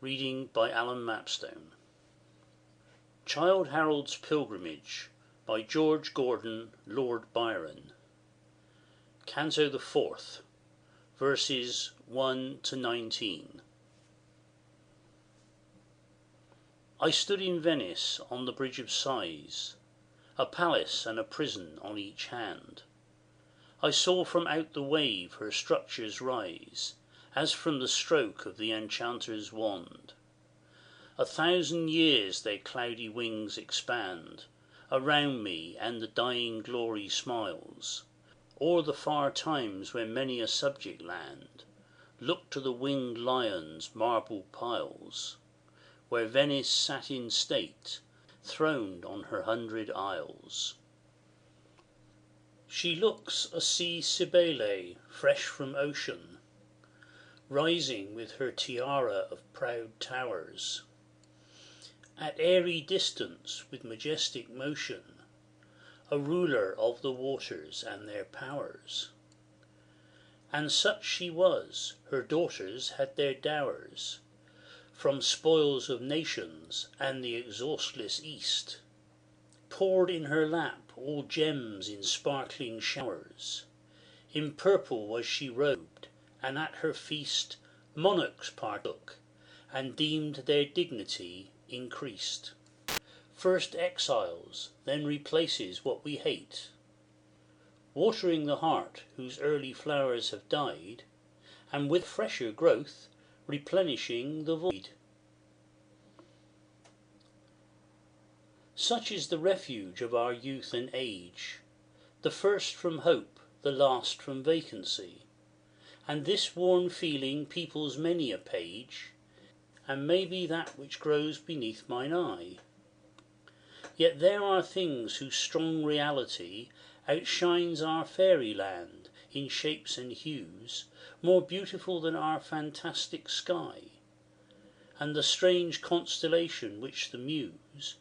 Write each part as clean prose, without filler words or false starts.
Reading by Alan Mapstone. Childe Harold's Pilgrimage by George Gordon, Lord Byron. Canto the 4th, verses 1 to 19. I stood in Venice on the Bridge of Sighs, a palace and a prison on each hand. I saw from out the wave her structures rise, as from the stroke of the enchanter's wand. 1,000 years their cloudy wings expand around me, and the dying glory smiles o'er the far times when many a subject land looked to the winged lion's marble piles, where Venice sat in state, throned on her 100 isles. She looks a sea Cybele fresh from ocean, rising with her tiara of proud towers, at airy distance with majestic motion, a ruler of the waters and their powers. And such she was, her daughters had their dowers from spoils of nations, and the exhaustless East poured in her lap all gems in sparkling showers. In purple was she robed, and at her feast monarchs partook, and deemed their dignity increased. First exiles, then replaces what we hate, watering the heart whose early flowers have died, and with fresher growth replenishing the void. Such is the refuge of our youth and age, the first from hope, the last from vacancy. And this worn feeling peoples many a page, and may be that which grows beneath mine eye. Yet there are things whose strong reality outshines our fairyland in shapes and hues, more beautiful than our fantastic sky, and the strange constellation which the Muse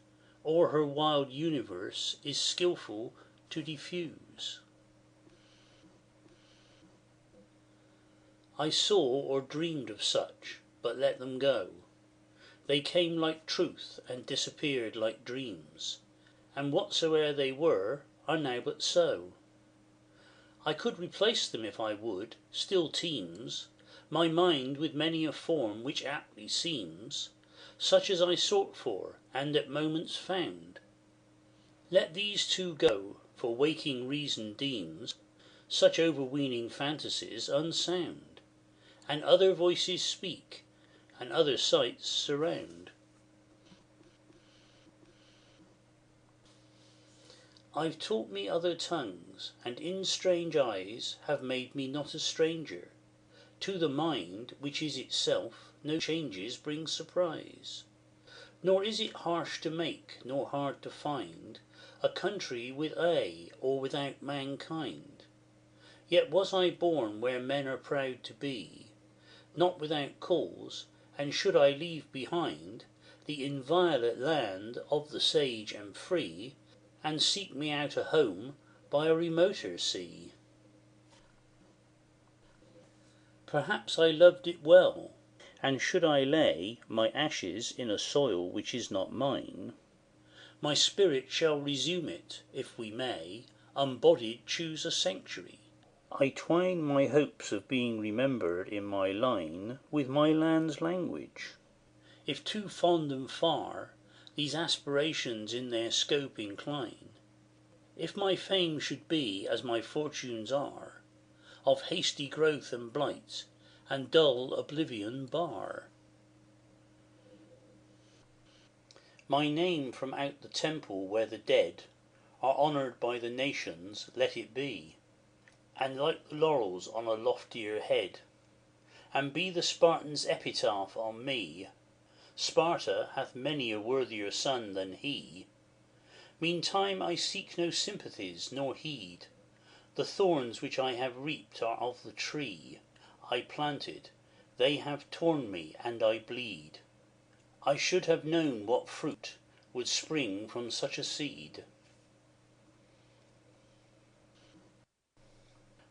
o'er her wild universe is skilful to diffuse. I saw or dreamed of such, but let them go. They came like truth, and disappeared like dreams, and whatsoe'er they were are now but so. I could replace them if I would, still teems my mind with many a form which aptly seems such as I sought for, and at moments found. Let these two go, for waking reason deems such overweening fantasies unsound, and other voices speak, and other sights surround. I've taught me other tongues, and in strange eyes have made me not a stranger to the mind, which is itself no changes brings surprise. Nor is it harsh to make, nor hard to find, a country with a or without mankind. Yet was I born where men are proud to be, not without cause, and should I leave behind the inviolate land of the sage and free, and seek me out a home by a remoter sea. Perhaps I loved it well, and should I lay my ashes in a soil which is not mine, my spirit shall resume it, if we may, unbodied choose a sanctuary. I twine my hopes of being remembered in my line with my land's language. If too fond and far these aspirations in their scope incline, if my fame should be, as my fortunes are, of hasty growth and blight, and dull oblivion bar, my name from out the temple where the dead are honoured by the nations let it be, and like the laurels on a loftier head, and be the Spartan's epitaph on me, Sparta hath many a worthier son than he. Meantime I seek no sympathies nor heed, the thorns which I have reaped are of the tree I planted, they have torn me, and I bleed. I should have known what fruit would spring from such a seed.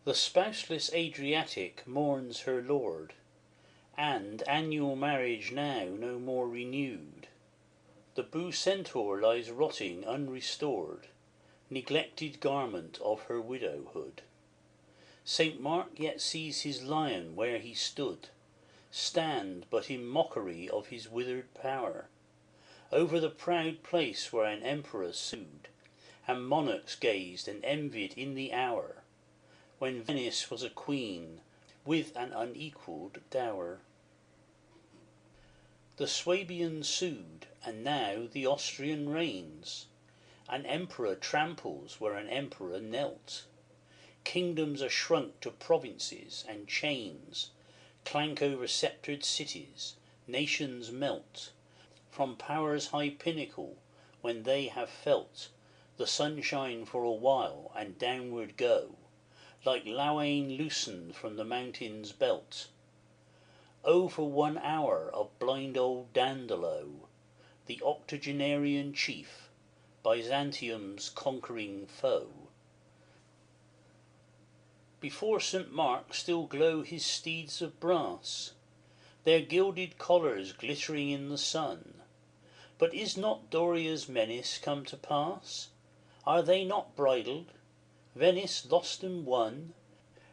The spouseless Adriatic mourns her lord, and annual marriage now no more renewed. The blue centaur lies rotting unrestored, neglected garment of her widowhood. St. Mark yet sees his lion where he stood, stand but in mockery of his withered power, over the proud place where an emperor sued, and monarchs gazed and envied in the hour, when Venice was a queen with an unequalled dower. The Swabian sued, and now the Austrian reigns. An emperor tramples where an emperor knelt. Kingdoms are shrunk to provinces, and chains clank over sceptred cities. Nations melt from power's high pinnacle when they have felt the sunshine for a while, and downward go, like Lauane loosened from the mountain's belt. Oh, for 1 hour of blind old Dandolo, the octogenarian chief, Byzantium's conquering foe. Before St. Mark still glow his steeds of brass, their gilded collars glittering in the sun. But is not Doria's menace come to pass? Are they not bridled? Venice lost and won,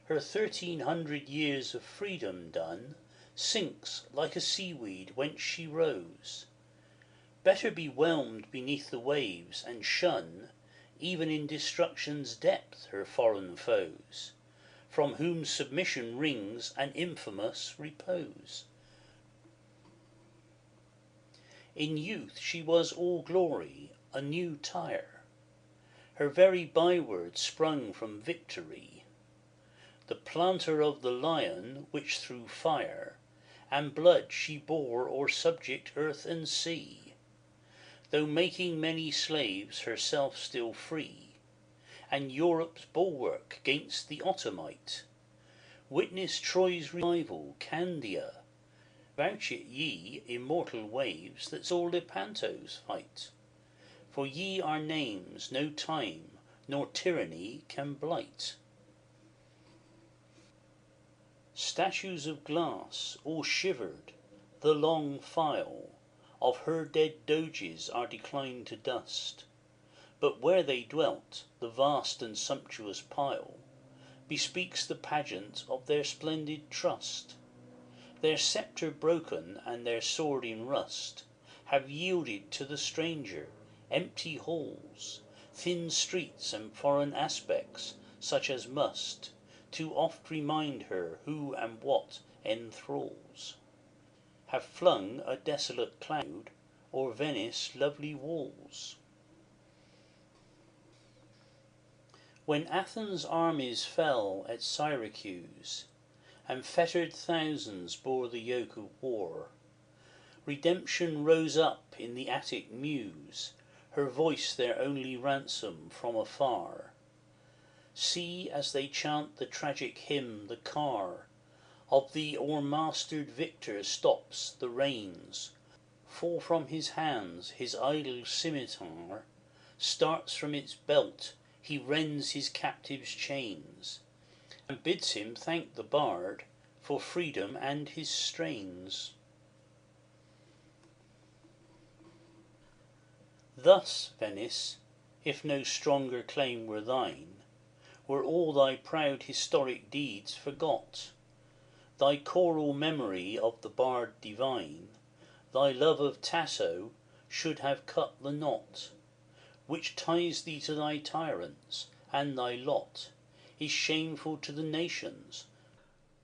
her 1300 years of freedom done, sinks like a seaweed whence she rose. Better be whelmed beneath the waves, and shun, even in destruction's depth, her foreign foes, from whom submission wrings an infamous repose. In youth she was all glory, a new Tyre, her very byword sprung from victory, the planter of the lion, which through fire and blood she bore o'er subject earth and sea, though making many slaves, herself still free, and Europe's bulwark gainst the Ottomite. Witness Troy's revival, Candia, vouch it ye, immortal waves, that saw Lepanto's fight. For ye are names no time nor tyranny can blight. Statues of glass, all shivered, the long file of her dead doges are declined to dust, but where they dwelt, the vast and sumptuous pile bespeaks the pageant of their splendid trust. Their sceptre broken and their sword in rust have yielded to the stranger empty halls, thin streets, and foreign aspects, such as must too oft remind her who and what enthralls, have flung a desolate cloud o'er Venice' lovely walls. When Athens' armies fell at Syracuse, and fettered thousands bore the yoke of war, redemption rose up in the Attic muse, her voice their only ransom from afar. See, as they chant the tragic hymn, the car of the o'ermastered victor stops, the reins fall from his hands, his idle scimitar starts from its belt, he rends his captive's chains, and bids him thank the bard for freedom and his strains. Thus, Venice, if no stronger claim were thine, were all thy proud historic deeds forgot, thy choral memory of the bard divine, thy love of Tasso should have cut the knot which ties thee to thy tyrants, and thy lot is shameful to the nations,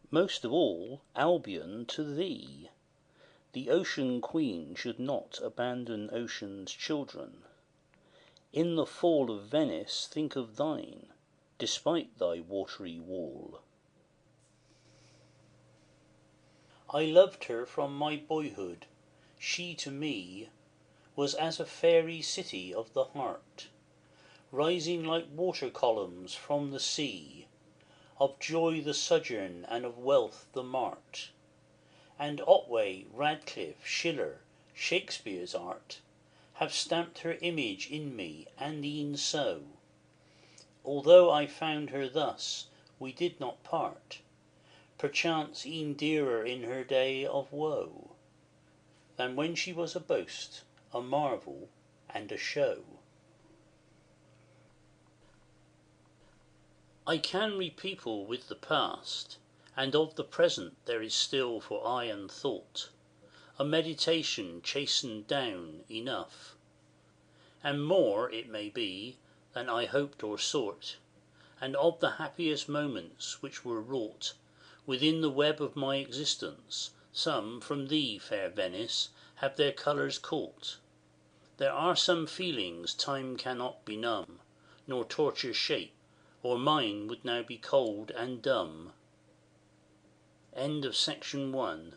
most of all Albion to thee. The ocean queen should not abandon ocean's children. In the fall of Venice think of thine, despite thy watery wall. I loved her from my boyhood, she to me was as a fairy city of the heart, rising like water columns from the sea, of joy the sojourn and of wealth the mart. And Otway, Radcliffe, Schiller, Shakespeare's art have stamped her image in me, and e'en so, although I found her thus, we did not part. perchance e'en dearer in her day of woe, than when she was a boast, a marvel, and a show. I can repeople with the past, and of the present there is still for eye and thought a meditation chastened down enough, and more, it may be, than I hoped or sought, and of the happiest moments which were wrought within the web of my existence, some from thee, fair Venice, have their colours caught. There are some feelings time cannot benumb, nor torture shape, or mine would now be cold and dumb. End of section 1.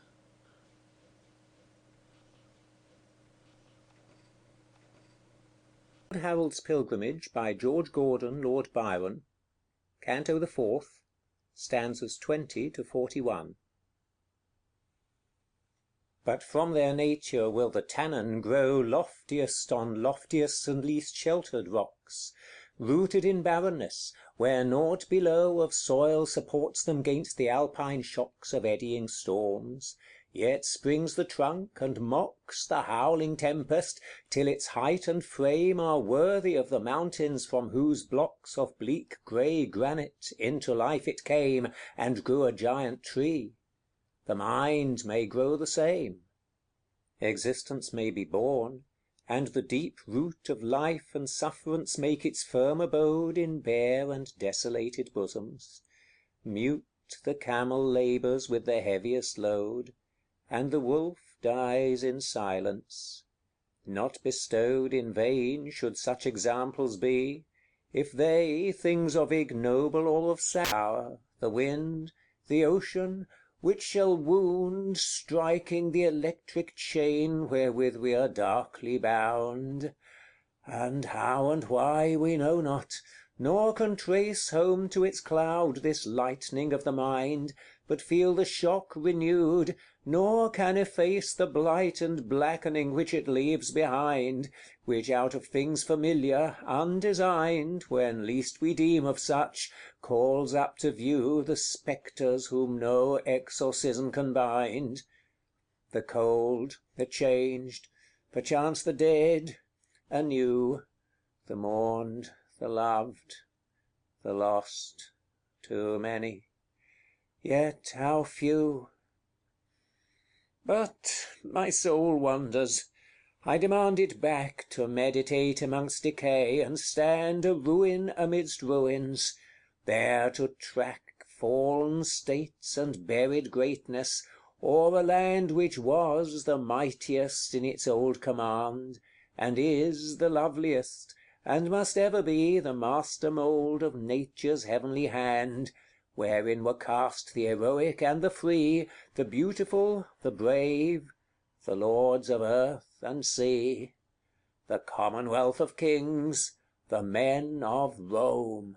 Harold's Pilgrimage by George Gordon, Lord Byron, Canto the 4th, stanzas 20 to 41. But from their nature will the tannin grow loftiest on loftiest and least sheltered rocks, rooted in barrenness, where nought below of soil supports them gainst the alpine shocks of eddying storms, yet springs the trunk and mocks the howling tempest, till its height and frame are worthy of the mountains from whose blocks of bleak grey granite into life it came, and grew a giant tree. The mind may grow the same. Existence may be born, and the deep root of life and sufferance make its firm abode in bare and desolated bosoms. Mute the camel labours with the heaviest load, and the wolf dies in silence. Not bestowed in vain should such examples be, if they, things of ignoble or of sour, the wind, the ocean, which shall wound, striking the electric chain wherewith we are darkly bound, and how and why we know not, nor can trace home to its cloud this lightning of the mind, but feel the shock renewed, nor can efface the blight and blackening which it leaves behind, which out of things familiar, undesigned, when least we deem of such, calls up to view the spectres whom no exorcism can bind. The cold, the changed, perchance the dead, anew, the mourned, the loved, the lost, too many, yet how few! But my soul wanders, I demand it back to meditate amongst decay, and stand a ruin amidst ruins, there to track fallen states and buried greatness, o'er a land which was the mightiest in its old command, and is the loveliest, and must ever be the master mould of Nature's heavenly hand, wherein were cast the heroic and the free, the beautiful, the brave, the lords of earth and sea, the commonwealth of kings, the men of Rome.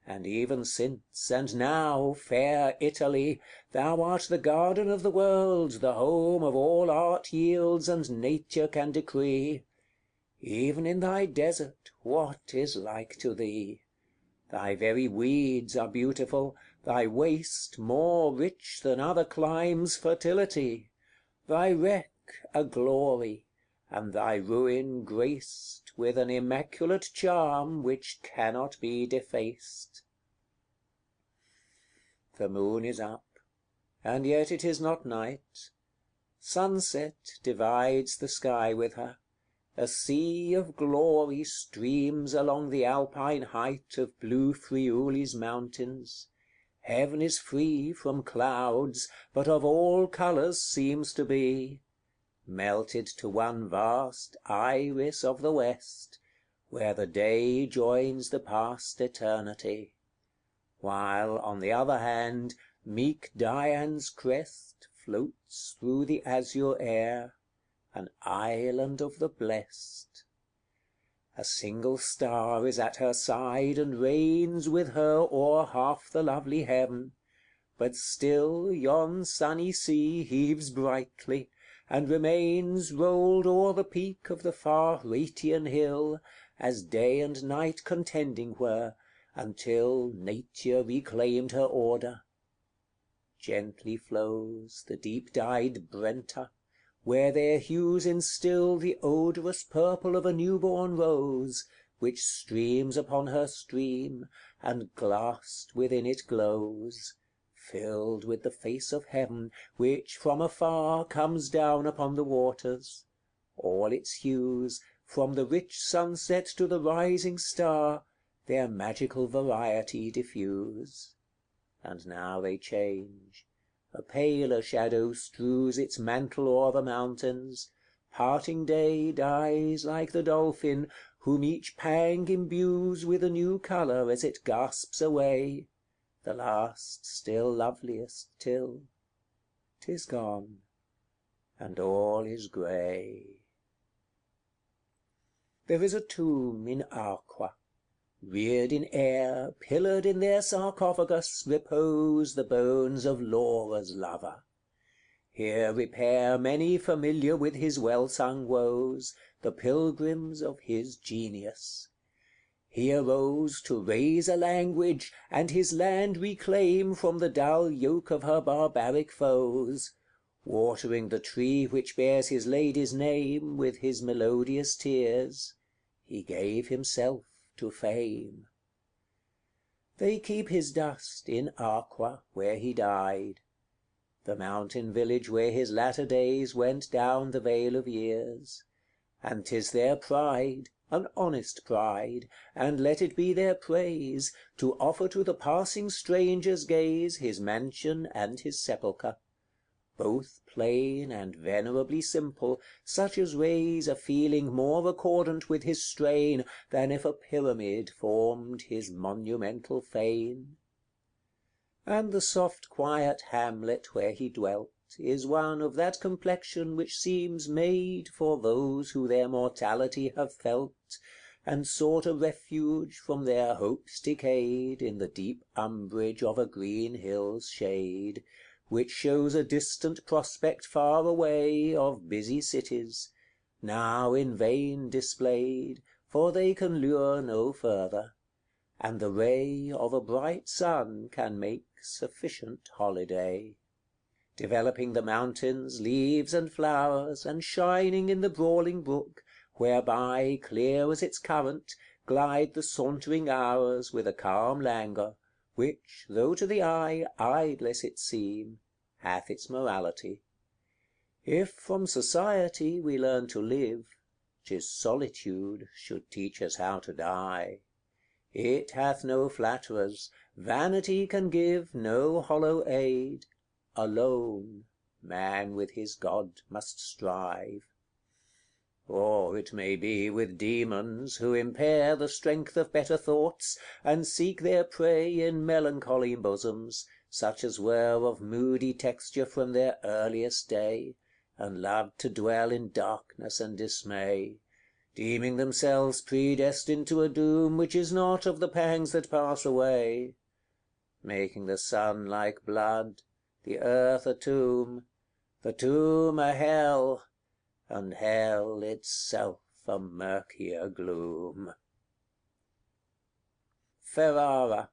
And even since, and now, fair Italy, thou art the garden of the world, the home of all art yields and nature can decree. Even in thy desert, what is like to thee? Thy very weeds are beautiful, thy waste more rich than other climes' fertility, thy wreck a glory, and thy ruin graced with an immaculate charm which cannot be defaced. The moon is up, and yet it is not night. Sunset divides the sky with her. A sea of glory streams along the alpine height of blue Friuli's mountains. Heaven is free from clouds, but of all colours seems to be, melted to one vast iris of the west, where the day joins the past eternity; while, on the other hand, meek Dian's crest floats through the azure air, an island of the blest. A single star is at her side, and reigns with her o'er half the lovely heaven, but still yon sunny sea heaves brightly, and remains rolled o'er the peak of the far Ratian hill, as day and night contending were, until Nature reclaimed her order. gently flows the deep-dyed Brenta, where their hues instil the odorous purple of a new-born rose, which streams upon her stream, and glassed within it glows, filled with the face of heaven, which from afar comes down upon the waters, all its hues, from the rich sunset to the rising star, their magical variety diffuse. And now they change. A paler shadow strews its mantle o'er the mountains, parting day dies like the dolphin, whom each pang imbues with a new colour as it gasps away, the last still loveliest, till 'tis gone, and all is grey. There is a tomb in Arqua. Reared in air, pillared in their sarcophagus, repose the bones of Laura's lover. Here repair many familiar with his well-sung woes, the pilgrims of his genius. He arose to raise a language, and his land reclaim from the dull yoke of her barbaric foes, watering the tree which bears his lady's name with his melodious tears, he gave himself to fame. They keep his dust in Arqua, where he died, the mountain village where his latter days went down the vale of years, and 'tis their pride, an honest pride, and let it be their praise, to offer to the passing stranger's gaze his mansion and his sepulchre, both plain and venerably simple, such as raise a feeling more accordant with his strain than if a pyramid formed his monumental fane. And the soft quiet hamlet where he dwelt is one of that complexion which seems made for those who their mortality have felt, and sought a refuge from their hopes decayed in the deep umbrage of a green hill's shade, which shows a distant prospect far away of busy cities, now in vain displayed, for they can lure no further, and the ray of a bright sun can make sufficient holiday. Developing the mountains, leaves and flowers, and shining in the brawling brook, whereby, clear as its current, glide the sauntering hours with a calm languor, which, though to the eye idless it seem, hath its morality. If from society we learn to live, 'tis solitude should teach us how to die. It hath no flatterers, vanity can give no hollow aid, alone man with his God must strive. Or it may be with demons, who impair the strength of better thoughts, and seek their prey in melancholy bosoms, such as were of moody texture from their earliest day, and loved to dwell in darkness and dismay, deeming themselves predestined to a doom which is not of the pangs that pass away, making the sun like blood, the earth a tomb, the tomb a hell, and hell itself a murkier gloom. Ferrara,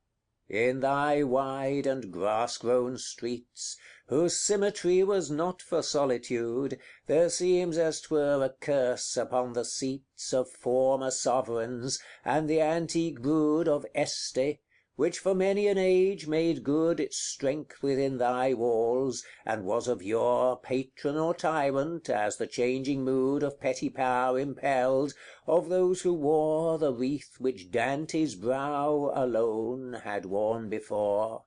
in thy wide and grass-grown streets, whose symmetry was not for solitude, there seems as 'twere a curse upon the seats of former sovereigns, and the antique brood of Este, which for many an age made good its strength within thy walls, and was of yore patron or tyrant, as the changing mood of petty power impelled, of those who wore the wreath which Dante's brow alone had worn before.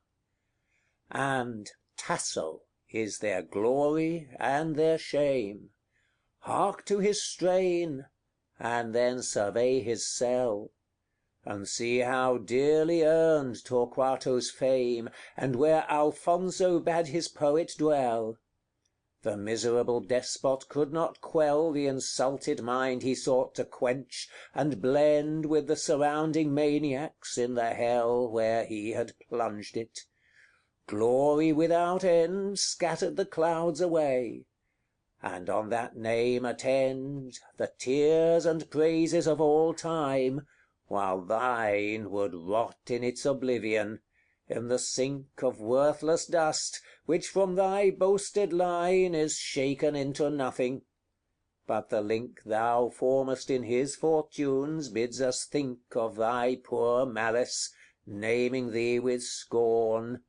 And Tasso is their glory and their shame. Hark to his strain, and then survey his cell, and see how dearly earned Torquato's fame, and where Alfonso bade his poet dwell. The miserable despot could not quell the insulted mind he sought to quench, and blend with the surrounding maniacs in the hell where he had plunged it. Glory without end scattered the clouds away, and on that name attend the tears and praises of all time, while thine would rot in its oblivion, in the sink of worthless dust, which from thy boasted line is shaken into nothing. But the link thou formest in his fortunes bids us think of thy poor malice, naming thee with scorn.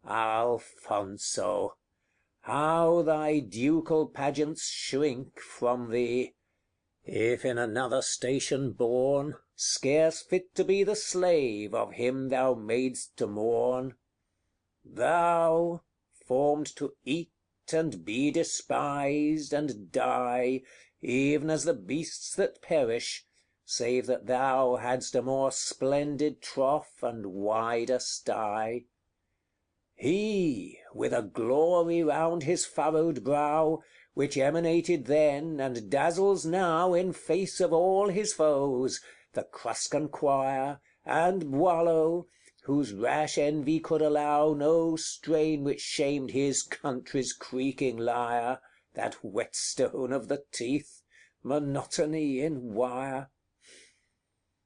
Alfonso! how thy ducal pageants shrink from thee! If in another station born, scarce fit to be the slave of him thou madest to mourn. Thou, formed to eat and be despised, and die, even as the beasts that perish, save that thou hadst a more splendid trough and wider sty. He, with a glory round his furrowed brow, which emanated then, and dazzles now in face of all his foes, the Cruscan choir, and Boileau, whose rash envy could allow no strain which shamed his country's creaking lyre, that whetstone of the teeth, monotony in wire.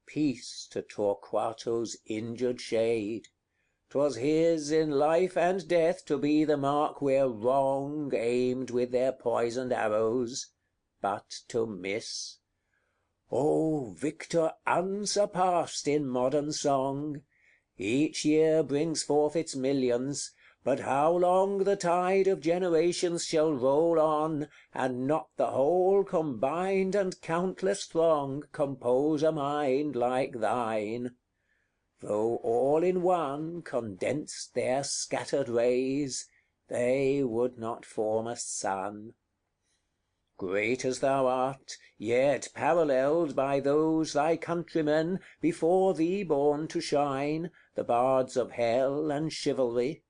Peace to Torquato's injured shade! 'Twas his in life and death to be the mark where wrong aimed with their poisoned arrows, but to miss. O victor unsurpassed in modern song! Each year brings forth its millions, but how long the tide of generations shall roll on, and not the whole combined and countless throng compose a mind like thine? Though all in one condensed their scattered rays, they would not form a sun. Great as thou art, yet paralleled by those thy countrymen, before thee born to shine, the bards of hell and chivalry.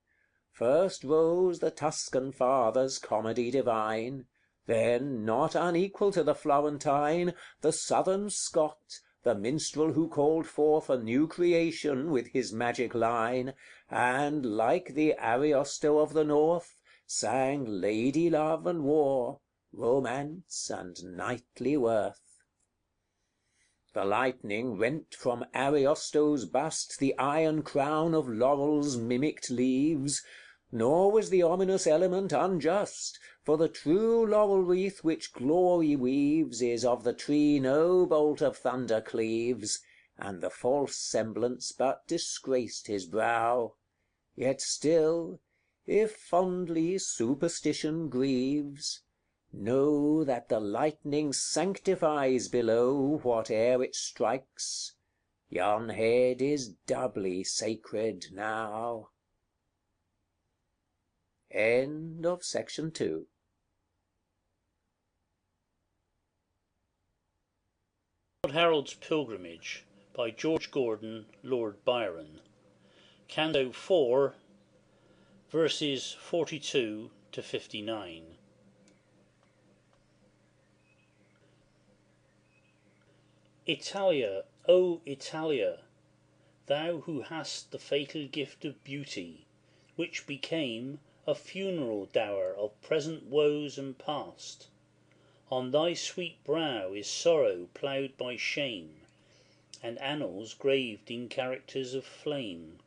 First rose the Tuscan father's comedy divine, then, not unequal to the Florentine, the southern Scot, the minstrel who called forth a new creation with his magic line, and, like the Ariosto of the North, sang lady love and war, romance and knightly worth. The lightning rent from Ariosto's bust the iron crown of laurel's mimicked leaves, nor was the ominous element unjust, for the true laurel wreath which glory weaves is of the tree no bolt of thunder cleaves, and the false semblance but disgraced his brow. Yet still, if fondly superstition grieves, know that the lightning sanctifies below whate'er it strikes. Yon head is doubly sacred now. End of section 2. Lord Harold's Pilgrimage by George Gordon, Lord Byron. Canto 4, verses 42 to 59. Italia, O Italia, thou who hast the fatal gift of beauty, which became a funeral dower of present woes and past, on thy sweet brow is sorrow ploughed by shame, and annals graved in characters of flame.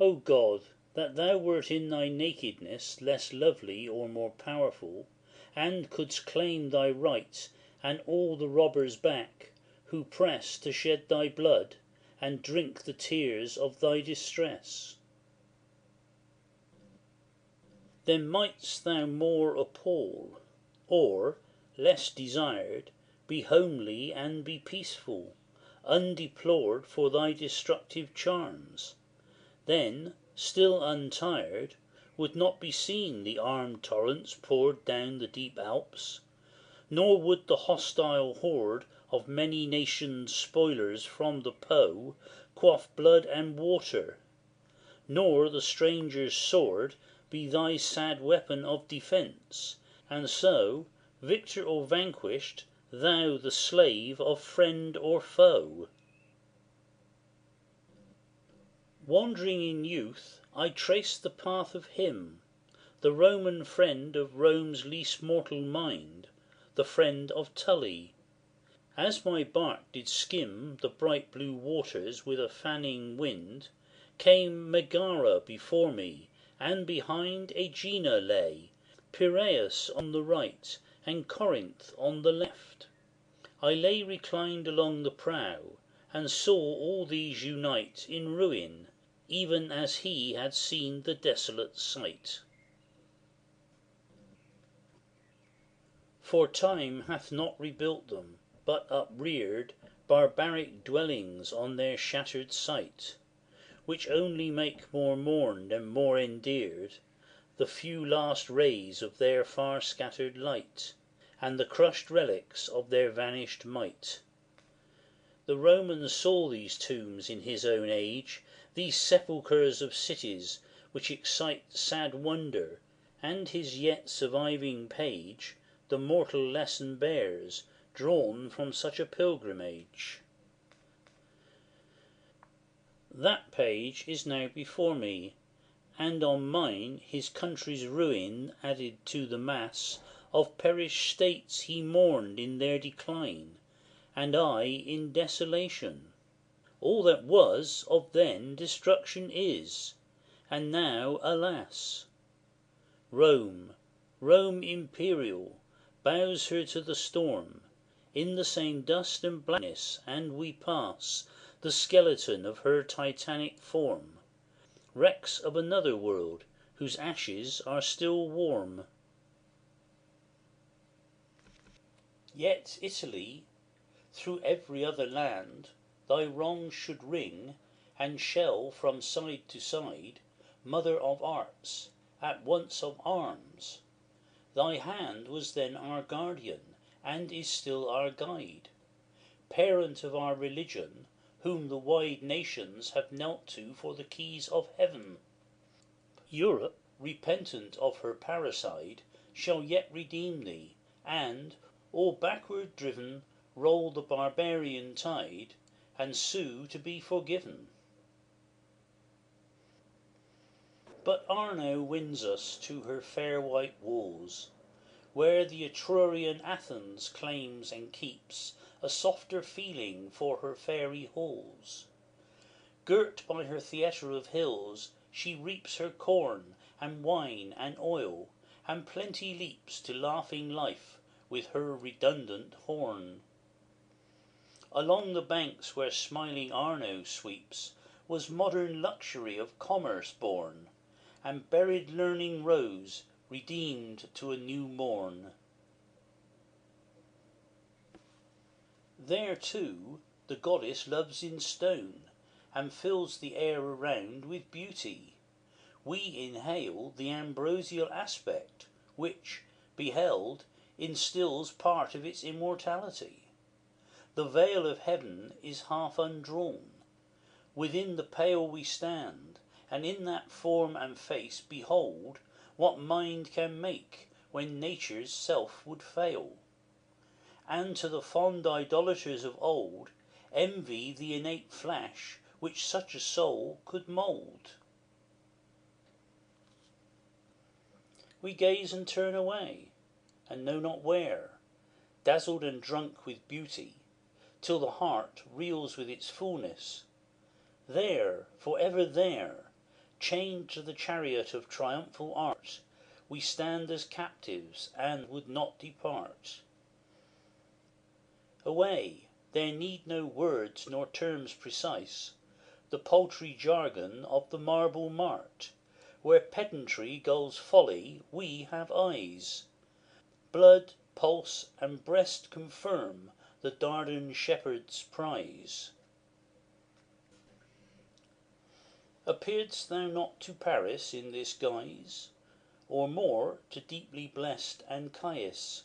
O God, that thou wert in thy nakedness less lovely or more powerful, and couldst claim thy right and all the robbers back, who press to shed thy blood, and drink the tears of thy distress. Then mightst thou more appall, or, less desired, be homely and be peaceful, undeplored for thy destructive charms. Then, still untired, would not be seen the armed torrents poured down the deep Alps, nor would the hostile horde of many nations spoilers from the Po quaff blood and water, nor the stranger's sword be thy sad weapon of defence, and so, victor or vanquished, thou the slave of friend or foe. Wandering in youth, I traced the path of him, the Roman friend of Rome's least mortal mind, the friend of Tully. As my bark did skim the bright blue waters with a fanning wind, came Megara before me, and behind Aegina lay, Piraeus on the right, and Corinth on the left. I lay reclined along the prow, and saw all these unite in ruin, even as he had seen the desolate sight. For time hath not rebuilt them, but upreared barbaric dwellings on their shattered site, which only make more mourned and more endeared the few last rays of their far scattered light, and the crushed relics of their vanished might. The Roman saw these tombs in his own age, these sepulchres of cities, which excite sad wonder, and his yet surviving page the mortal lesson bears, drawn from such a pilgrimage. That page is now before me, and on mine his country's ruin added to the mass of perished states he mourned in their decline, and I in desolation. All that was of then destruction is, and now alas! Rome, Rome imperial, bows her to the storm, in the same dust and blackness, and we pass the skeleton of her titanic form, wrecks of another world whose ashes are still warm. Yet Italy, through every other land, thy wrongs should ring, and shall from side to side, mother of arts, at once of arms. Thy hand was then our guardian, and is still our guide, parent of our religion, whom the wide nations have knelt to for the keys of heaven. Europe, repentant of her parricide, shall yet redeem thee, and, all backward driven, roll the barbarian tide, and sue to be forgiven. But Arno wins us to her fair white walls, where the Etrurian Athens claims and keeps a softer feeling for her fairy halls. Girt by her theatre of hills, she reaps her corn, and wine, and oil, and plenty leaps to laughing life with her redundant horn. Along the banks where smiling Arno sweeps was modern luxury of commerce born, and buried learning rose, redeemed to a new morn. There, too, the goddess loves in stone, and fills the air around with beauty. We inhale the ambrosial aspect, which, beheld, instills part of its immortality. The veil of heaven is half undrawn. Within the pale we stand, and in that form and face behold what mind can make when nature's self would fail. And to the fond idolaters of old, envy the innate flash which such a soul could mould. We gaze and turn away, and know not where, dazzled and drunk with beauty, till the heart reels with its fullness. There, for ever there, chained to the chariot of triumphal art, we stand as captives, and would not depart. Away, there need no words nor terms precise, the paltry jargon of the marble mart, where pedantry gulls folly, we have eyes. Blood, pulse, and breast confirm the Dardan shepherd's prize. Appearedst thou not to Paris in this guise, or more to deeply blessed Anchius,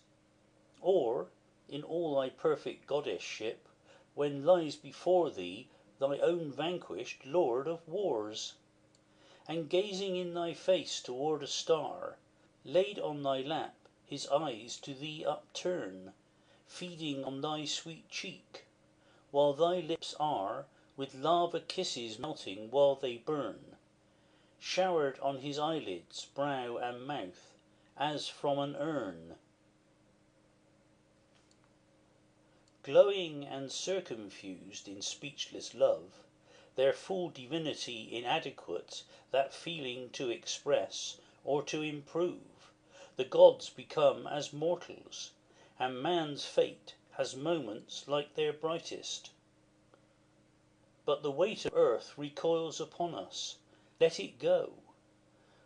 or, in all thy perfect goddess-ship, when lies before thee thy own vanquished lord of wars, and gazing in thy face toward a star, laid on thy lap, his eyes to thee upturn, feeding on thy sweet cheek, while thy lips are with lava kisses melting while they burn, showered on his eyelids, brow, and mouth, as from an urn. Glowing and circumfused in speechless love, their full divinity inadequate that feeling to express or to improve, the gods become as mortals, and man's fate has moments like their brightest. But the weight of earth recoils upon us. Let it go.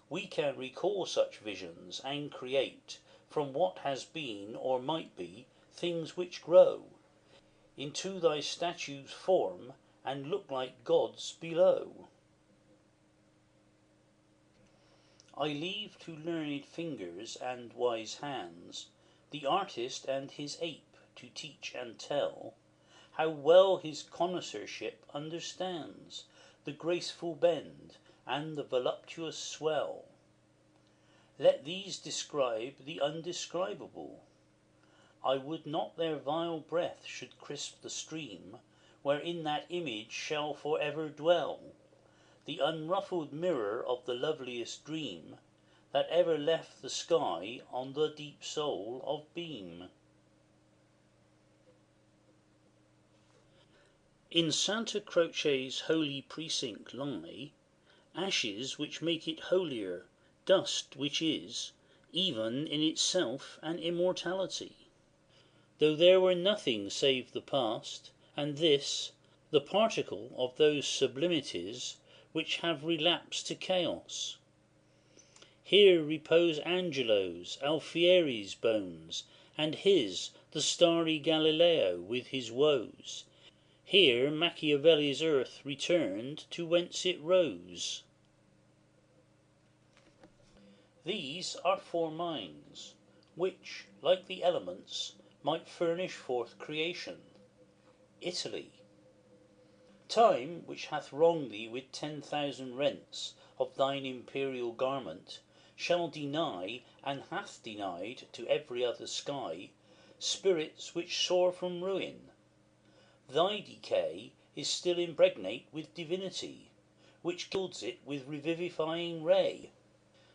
We can recall such visions and create, from what has been or might be, things which grow into thy statue's form and look like gods below. I leave to learned fingers and wise hands the artist and his ape to teach and tell how well his connoisseurship understands the graceful bend and the voluptuous swell. Let these describe the undescribable. I would not their vile breath should crisp the stream wherein that image shall for ever dwell, the unruffled mirror of the loveliest dream that ever left the sky on the deep soul of beam. In Santa Croce's holy precinct lie ashes which make it holier, dust which is, even in itself, an immortality. Though there were nothing save the past, and this, the particle of those sublimities which have relapsed to chaos. Here repose Angelo's, Alfieri's bones, and his, the starry Galileo, with his woes. Here Machiavelli's earth returned to whence it rose. These are four minds, which, like the elements, might furnish forth creation. Italy. Time, which hath wronged thee with 10,000 rents of thine imperial garment, shall deny, and hath denied to every other sky, spirits which soar from ruin. Thy decay is still impregnate with divinity, which gilds it with revivifying ray.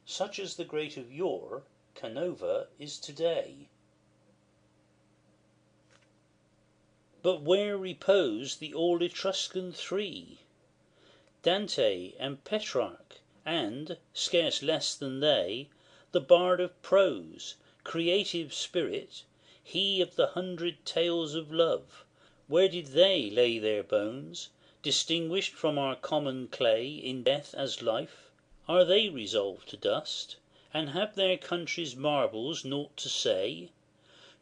Such as the great of yore, Canova is today. But where repose the all Etruscan three? Dante and Petrarch, and, scarce less than they, the bard of prose, creative spirit, he of the 100 tales of love. Where did they lay their bones, distinguished from our common clay in death as life? Are they resolved to dust, and have their country's marbles naught to say?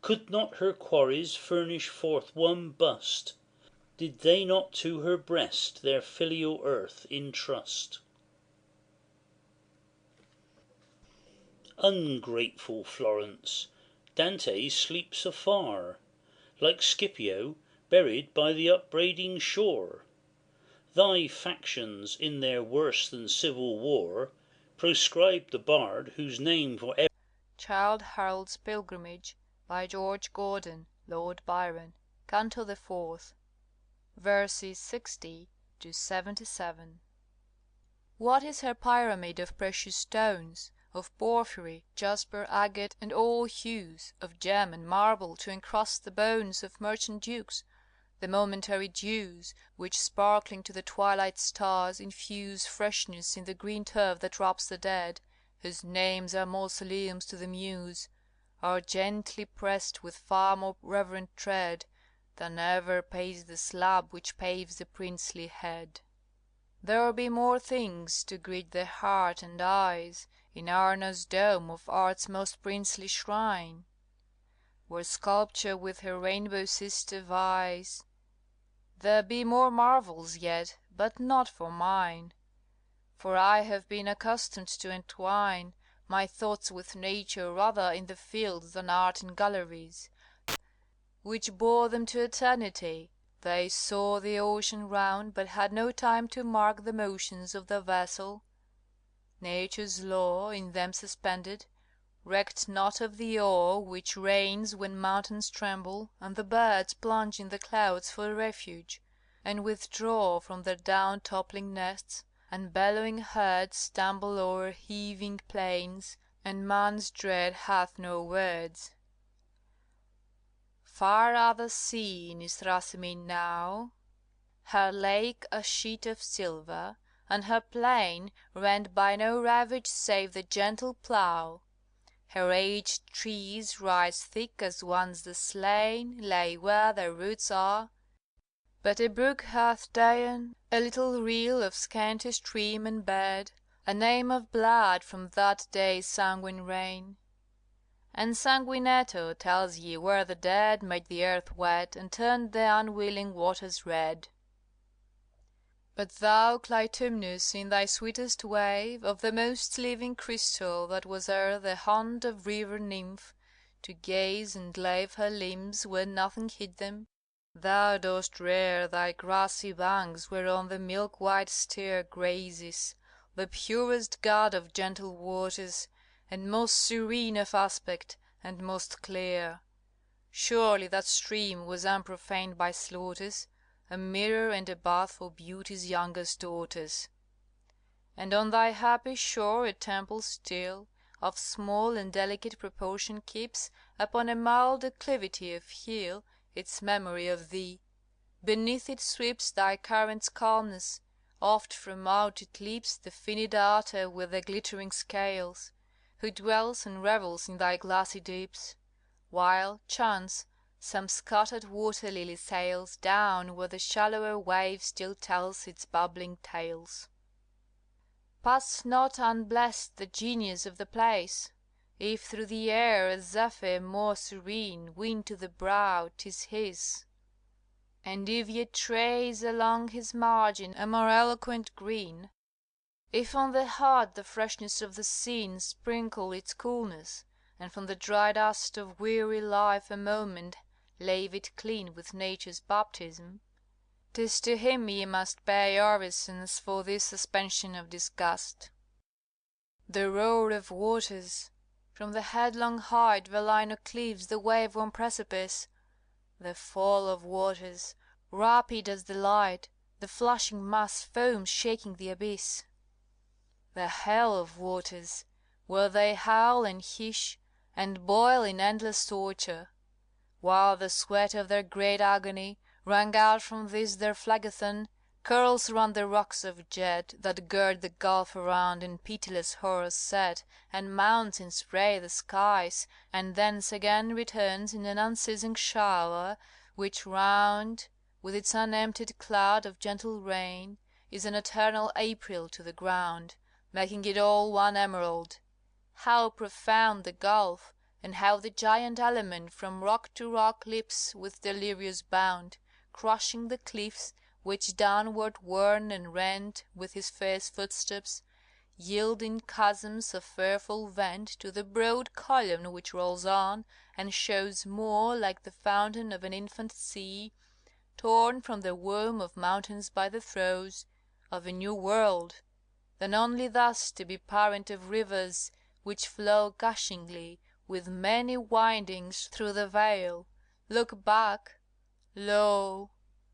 Could not her quarries furnish forth one bust, did they not to her breast their filial earth intrust? Ungrateful Florence, Dante sleeps afar, like Scipio, buried by the upbraiding shore. Thy factions, in their worse than civil war, proscribed the bard whose name for ever. Childe Harold's Pilgrimage, by George Gordon, Lord Byron, Canto the 4th, verses 60 to 77. What is her pyramid of precious stones, of porphyry, jasper, agate, and all hues, of gem and marble, to encrust the bones of merchant dukes, the momentary dews, which, sparkling to the twilight stars, infuse freshness in the green turf that wraps the dead, whose names are mausoleums to the Muse, are gently pressed with far more reverent tread than ever paced the slab which paves the princely head. There be more things to greet the heart and eyes in Arna's dome of art's most princely shrine, where sculpture with her rainbow sister vies. There be more marvels yet, but not for mine, for I have been accustomed to entwine my thoughts with nature rather in the field than art in galleries, which bore them to eternity. They saw the ocean round, but had no time to mark the motions of the vessel. Nature's law, in them suspended, recked not of the awe which reigns when mountains tremble, and the birds plunge in the clouds for refuge, and withdraw from their down-toppling nests, and bellowing herds stumble o'er heaving plains, and man's dread hath no words. Far others seen is Thrasymene now, her lake a sheet of silver, and her plain rent by no ravage save the gentle plough. Her aged trees rise thick as once the slain lay where their roots are, but a brook hath ta'en a little reel of scanty stream and bed, a name of blood from that day's sanguine reign. And Sanguinetto tells ye where the dead made the earth wet, and turned the unwilling waters red. But thou, Clytemnus, in thy sweetest wave, of the most living crystal that was e'er the haunt of river nymph, to gaze and lave her limbs where nothing hid them, thou dost rear thy grassy banks whereon the milk-white steer grazes, the purest god of gentle waters, and most serene of aspect, and most clear. Surely that stream was unprofaned by slaughters, a mirror and a bath for beauty's youngest daughters. And on thy happy shore a temple still, of small and delicate proportion keeps, upon a mild acclivity of hill, its memory of thee. Beneath it sweeps thy current's calmness, oft from out it leaps the finny darter with the glittering scales, who dwells and revels in thy glassy deeps, while, chance, some scattered water-lily sails down where the shallower wave still tells its bubbling tales. Pass not unblest the genius of the place, if through the air a zephyr more serene wind to the brow 'tis his, and if ye trace along his margin a more eloquent green, if on the heart the freshness of the scene sprinkle its coolness, and from the dry dust of weary life a moment lave it clean with nature's baptism, 'tis to him ye must pay orisons for this suspension of disgust. The roar of waters, from the headlong height Velino cleaves the wave-worn precipice, the fall of waters, rapid as the light, the flashing mass foams shaking the abyss. The hell of waters, where they howl and hiss, and boil in endless torture, while the sweat of their great agony, wrung out from this their phlegethon, curls round the rocks of jet that gird the gulf around in pitiless horror set, and mounts in spray the skies, and thence again returns in an unceasing shower, which round with its unemptied cloud of gentle rain is an eternal April to the ground, making it all one emerald. How profound the gulf, and how the giant element from rock to rock leaps with delirious bound, crushing the cliffs, which downward whirl and rend with his fierce footsteps, yielding chasms of fearful vent to the broad column which rolls on, and shows more like the fountain of an infant sea, torn from the womb of mountains by the throes of a new world, than only thus to be parent of rivers which flow gushingly with many windings through the vale. Look back, lo,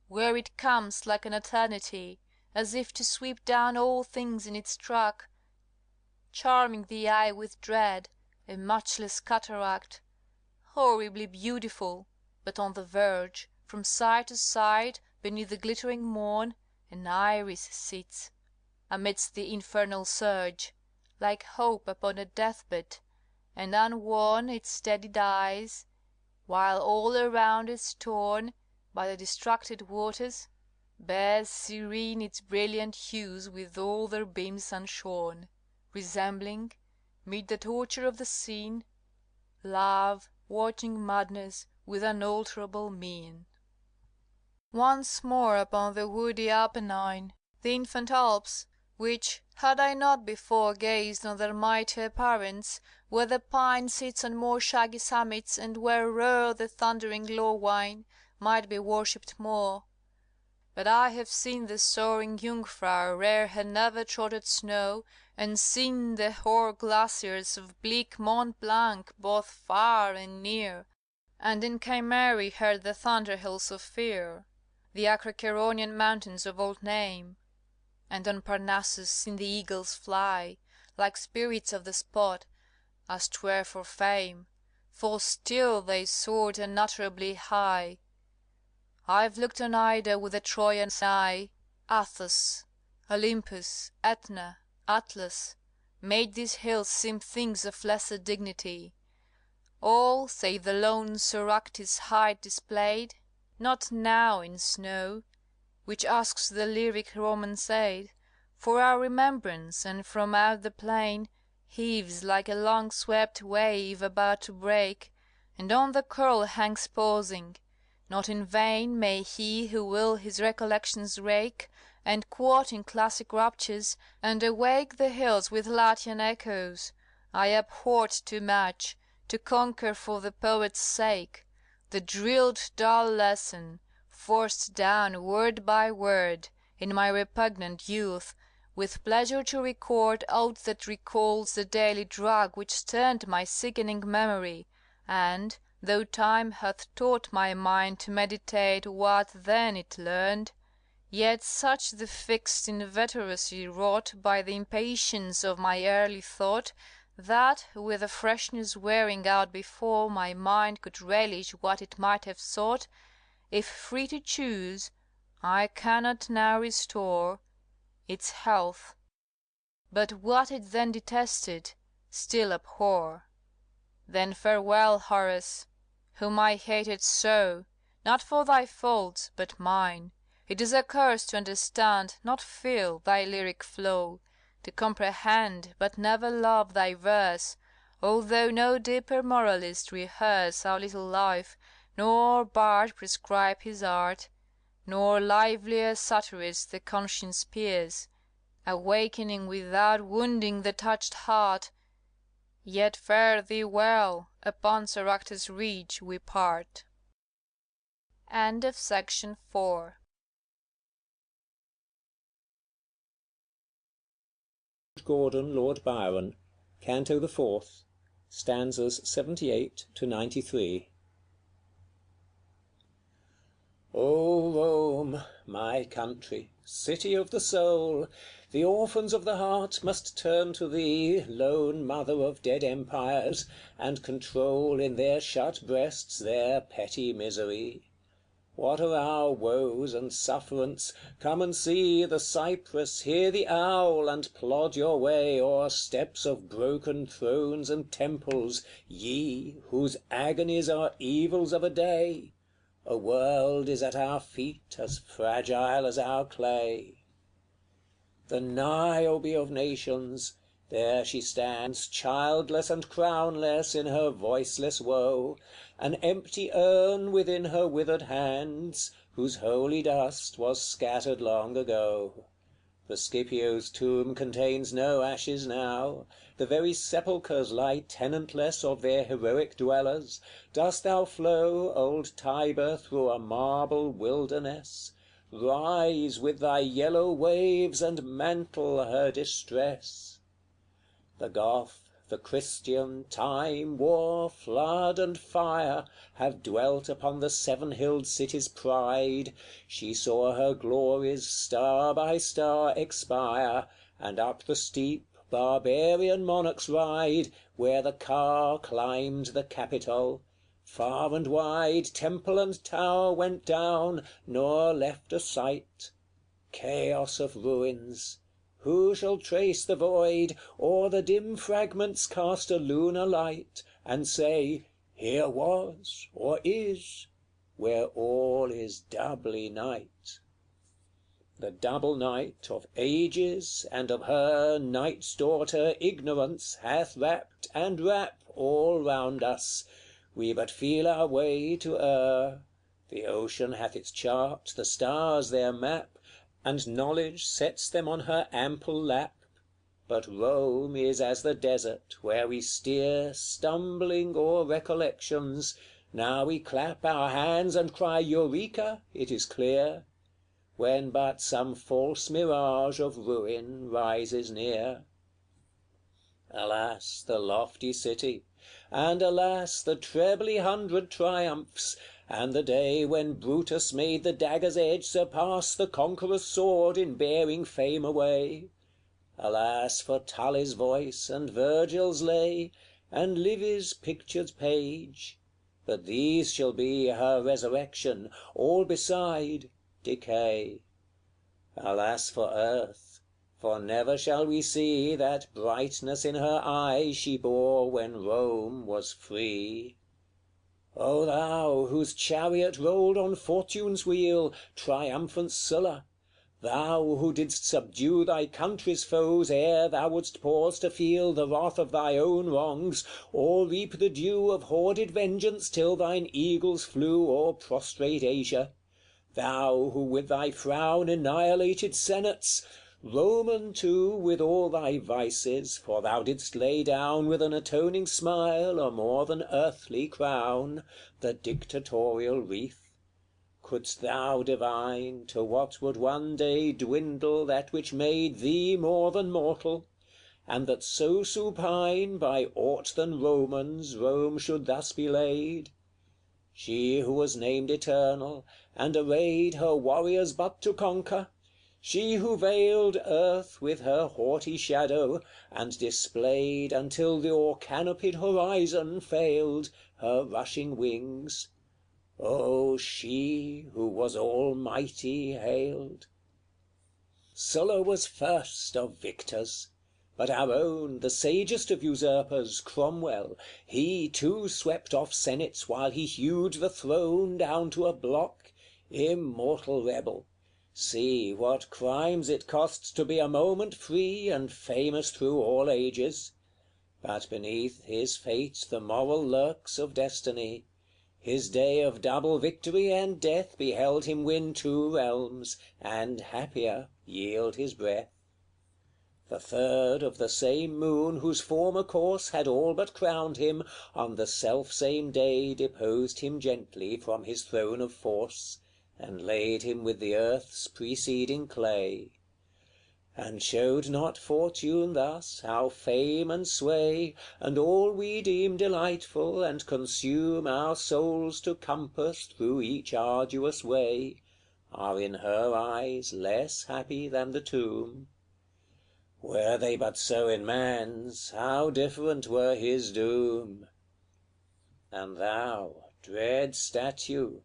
where it comes like an eternity, as if to sweep down all things in its track, charming the eye with dread, a matchless cataract, horribly beautiful, but on the verge, from side to side, beneath the glittering morn, an Iris sits, amidst the infernal surge, like hope upon a death-bed, and unworn its steady dies, while all around is torn by the distracted waters, bears serene its brilliant hues with all their beams unshorn, resembling, mid the torture of the scene, love watching madness with unalterable mien. Once more upon the woody Apennine, the infant Alps, which, had I not before gazed on their mightier parents, where the pine sits on more shaggy summits, and where roar the thundering Lorwine, might be worshipped more. But I have seen the soaring Jungfrau rear her never-trodden snow, and seen the hoar glaciers of bleak Mont Blanc both far and near, and in Chimæra heard the thunder hills of fear, the Acroceraunian mountains of old name, and on Parnassus seen the eagles fly, like spirits of the spot, as 'twere for fame, for still they soared unutterably high. I've looked on Ida with a Trojan eye, Athos, Olympus, Etna, Atlas, made these hills seem things of lesser dignity. All, save the lone Soractis' height displayed, not now in snow, which asks the lyric Roman's aid, for our remembrance, and from out the plain heaves like a long-swept wave about to break, and on the curl hangs pausing. Not in vain may he who will his recollections rake, and quote in classic raptures, and awake the hills with Latian echoes. I abhorred too much, to conquer for the poet's sake, the drilled dull lesson, forced down word by word, in my repugnant youth, with pleasure to record aught that recalls the daily drug which sterned my sickening memory, and, though time hath taught my mind to meditate what then it learned, yet such the fixed inveteracy wrought by the impatience of my early thought, that, with the freshness wearing out before my mind could relish what it might have sought, if free to choose, I cannot now restore its health, but what it then detested, still abhor. Then farewell, Horace, whom I hated so, not for thy faults, but mine. It is a curse to understand, not feel, thy lyric flow, to comprehend, but never love thy verse, although no deeper moralist rehearse our little life, nor bard prescribe his art, nor livelier satirist the conscience pierce, awakening without wounding the touched heart. Yet fare thee well, upon Soracte's ridge we part. Section 5. Gordon, Lord Byron, Canto the 4th, stanzas 78 to 93. O Rome, my country, city of the soul, the orphans of the heart must turn to thee, lone mother of dead empires, and control in their shut breasts their petty misery. What are our woes and sufferance? Come and see the cypress, hear the owl, and plod your way o'er steps of broken thrones and temples, ye, whose agonies are evils of a day. A world is at our feet as fragile as our clay. The Niobe of nations, there she stands, childless and crownless in her voiceless woe, an empty urn within her withered hands, whose holy dust was scattered long ago. The Scipio's tomb contains no ashes now, the very sepulchres lie tenantless of their heroic dwellers. Dost thou flow, old Tiber, through a marble wilderness? Rise with thy yellow waves and mantle her distress. The Goth, the Christian, time, war, flood, and fire, have dwelt upon the seven-hilled city's pride. She saw her glories star by star expire, and up the steep barbarian monarchs ride, where the car climbed the Capitol. Far and wide temple and tower went down, nor left a site. Chaos of ruins! Who shall trace the void, or the dim fragments cast a lunar light, and say, here was, or is, where all is doubly night? The double night of ages, and of her, night's daughter, ignorance, hath wrapped, and wrap, all round us. We but feel our way to err. The ocean hath its chart, the stars their map, and knowledge sets them on her ample lap. But Rome is as the desert, where we steer, stumbling o'er recollections. Now we clap our hands and cry Eureka, it is clear, when but some false mirage of ruin rises near. Alas, the lofty city! And alas, the trebly 100 triumphs, and the day when Brutus made the dagger's edge surpass the conqueror's sword in bearing fame away. Alas for Tully's voice, and Virgil's lay, and Livy's pictured page! but these shall be her resurrection, all beside, decay. Alas for earth, for never shall we see that brightness in her eye she bore when Rome was free. O thou, whose chariot rolled on Fortune's wheel, triumphant Sulla! Thou, who didst subdue thy country's foes ere thou wouldst pause to feel the wrath of thy own wrongs, or reap the dew of hoarded vengeance till thine eagles flew o'er prostrate Asia! Thou, who with thy frown annihilated senates, Roman too, with all thy vices, for thou didst lay down with an atoning smile a more than earthly crown, the dictatorial wreath, couldst thou divine to what would one day dwindle that which made thee more than mortal, and that so supine by aught than Romans Rome should thus be laid? She who was named eternal, and arrayed her warriors but to conquer, she who veiled earth with her haughty shadow, and displayed, until the o'er-canopied horizon failed, her rushing wings, O she who was almighty hailed! Sulla was first of victors. But our own, the sagest of usurpers, Cromwell, he too swept off senates while he hewed the throne down to a block. Immortal rebel! See what crimes it costs to be a moment free and famous through all ages. But beneath his fate the moral lurks of destiny. His day of double victory and death beheld him win 2 realms, and, happier, yield his breath. The third of the same moon whose former course had all but crowned him, on the self-same day deposed him gently from his throne of force, and laid him with the earth's preceding clay. And showed not Fortune thus how fame and sway, and all we deem delightful, and consume our souls to compass through each arduous way, are in her eyes less happy than the tomb? Were they but so in man's, how different were his doom! And thou, dread statue,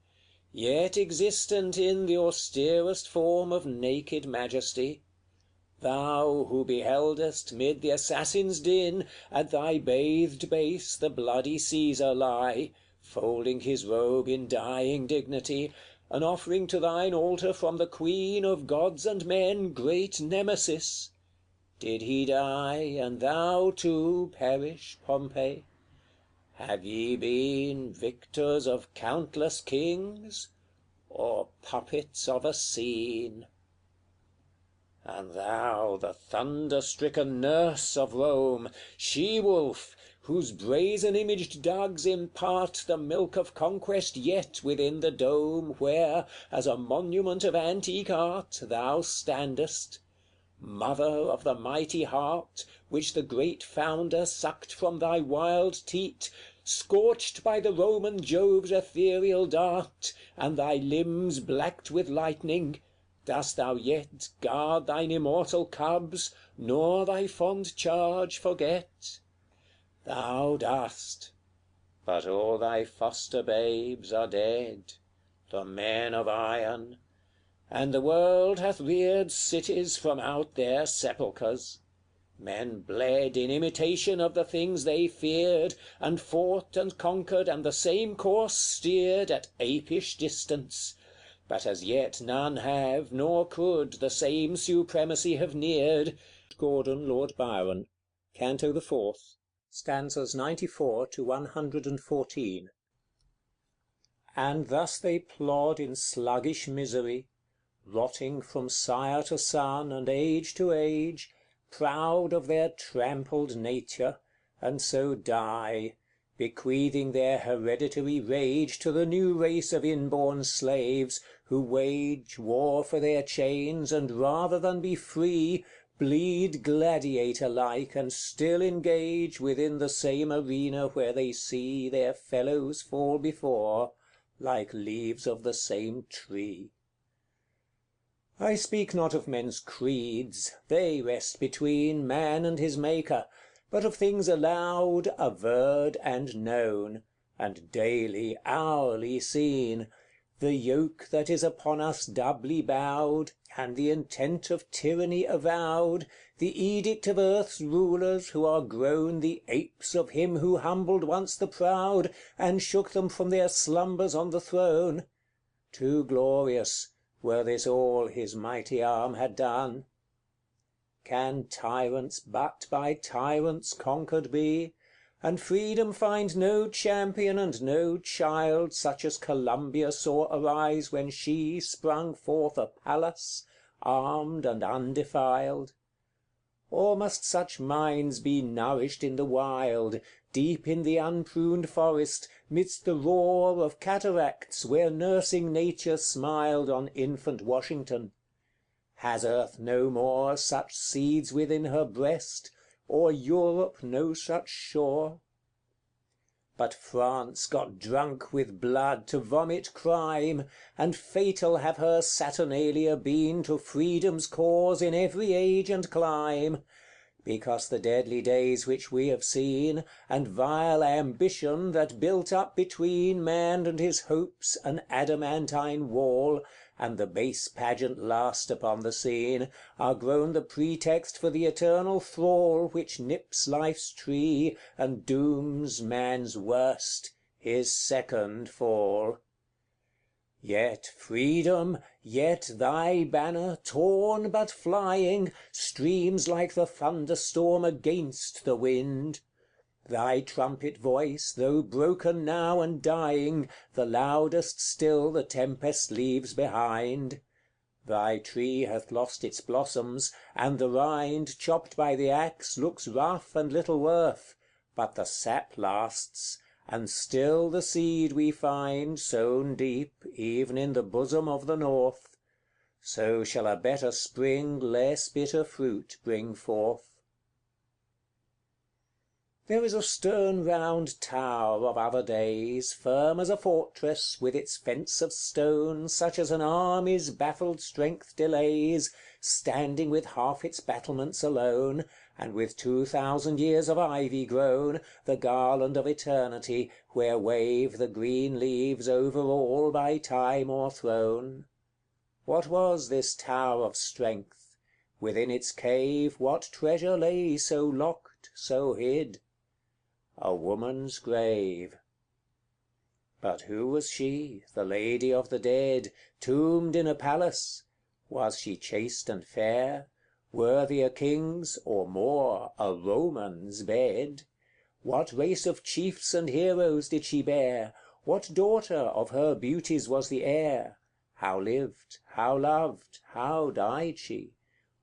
yet existent in the austerest form of naked majesty, thou who beheldest, mid the assassin's din, at thy bathed base the bloody Caesar lie, folding his robe in dying dignity, an offering to thine altar from the queen of gods and men, great Nemesis. Did he die, and thou too perish, Pompey? Have ye been victors of countless kings, or puppets of a scene? And thou, the thunder-stricken nurse of Rome, she-wolf, whose brazen-imaged dugs impart the milk of conquest yet within the dome, where, as a monument of antique art, thou standest, mother of the mighty heart, which the great founder sucked from thy wild teat, scorched by the Roman Jove's ethereal dart, and thy limbs blacked with lightning, dost thou yet guard thine immortal cubs, nor thy fond charge forget? Thou dost, but all thy foster babes are dead, the men of iron, and the world hath reared cities from out their sepulchres. Men bled in imitation of the things they feared, and fought and conquered, and the same course steered, at apish distance. But as yet none have, nor could, the same supremacy have neared. Gordon Lord Byron, Canto the 4th, stanzas 94 to 114. And thus they plod in sluggish misery, rotting from sire to son and age to age, proud of their trampled nature, and so die, bequeathing their hereditary rage to the new race of inborn slaves, who wage war for their chains, and rather than be free, bleed gladiator-like, and still engage within the same arena where they see their fellows fall before, like leaves of the same tree. I speak not of men's creeds, they rest between man and his Maker, but of things allowed, averred, and known, and daily, hourly seen, the yoke that is upon us doubly bowed, and the intent of tyranny avowed, the edict of earth's rulers, who are grown the apes of him who humbled once the proud, and shook them from their slumbers on the throne. Too glorious, were this all his mighty arm had done. Can tyrants but by tyrants conquered be, and freedom find no champion and no child, such as Columbia saw arise when she sprung forth a Pallas, armed and undefiled? Or must such minds be nourished in the wild, deep in the unpruned forest, midst the roar of cataracts, where nursing Nature smiled on infant Washington? Has earth no more such seeds within her breast, or Europe no such shore? But France got drunk with blood to vomit crime, and fatal have her Saturnalia been to freedom's cause in every age and clime, because the deadly days which we have seen, and vile ambition that built up between man and his hopes an adamantine wall, and the base pageant last upon the scene, are grown the pretext for the eternal thrall which nips life's tree, and dooms man's worst, his second fall. Yet freedom, yet thy banner, torn but flying, streams like the thunderstorm against the wind. Thy trumpet voice, though broken now and dying, the loudest still the tempest leaves behind. Thy tree hath lost its blossoms, and the rind, chopped by the axe, looks rough and little worth, but the sap lasts, and still the seed we find, sown deep, even in the bosom of the North. So shall a better spring less bitter fruit bring forth. There is a stern round tower of other days, firm as a fortress, with its fence of stone, such as an army's baffled strength delays, standing with half its battlements alone, and with 2000 years of ivy grown, the garland of eternity, where wave the green leaves over all by time o'erthrown. What was this tower of strength? Within its cave what treasure lay so locked, so hid? A woman's grave. But who was she, the lady of the dead, tombed in a palace? Was she chaste and fair, worthy a king's, or more, a Roman's bed? What race of chiefs and heroes did she bear? What daughter of her beauties was the heir? How lived, how loved, how died she?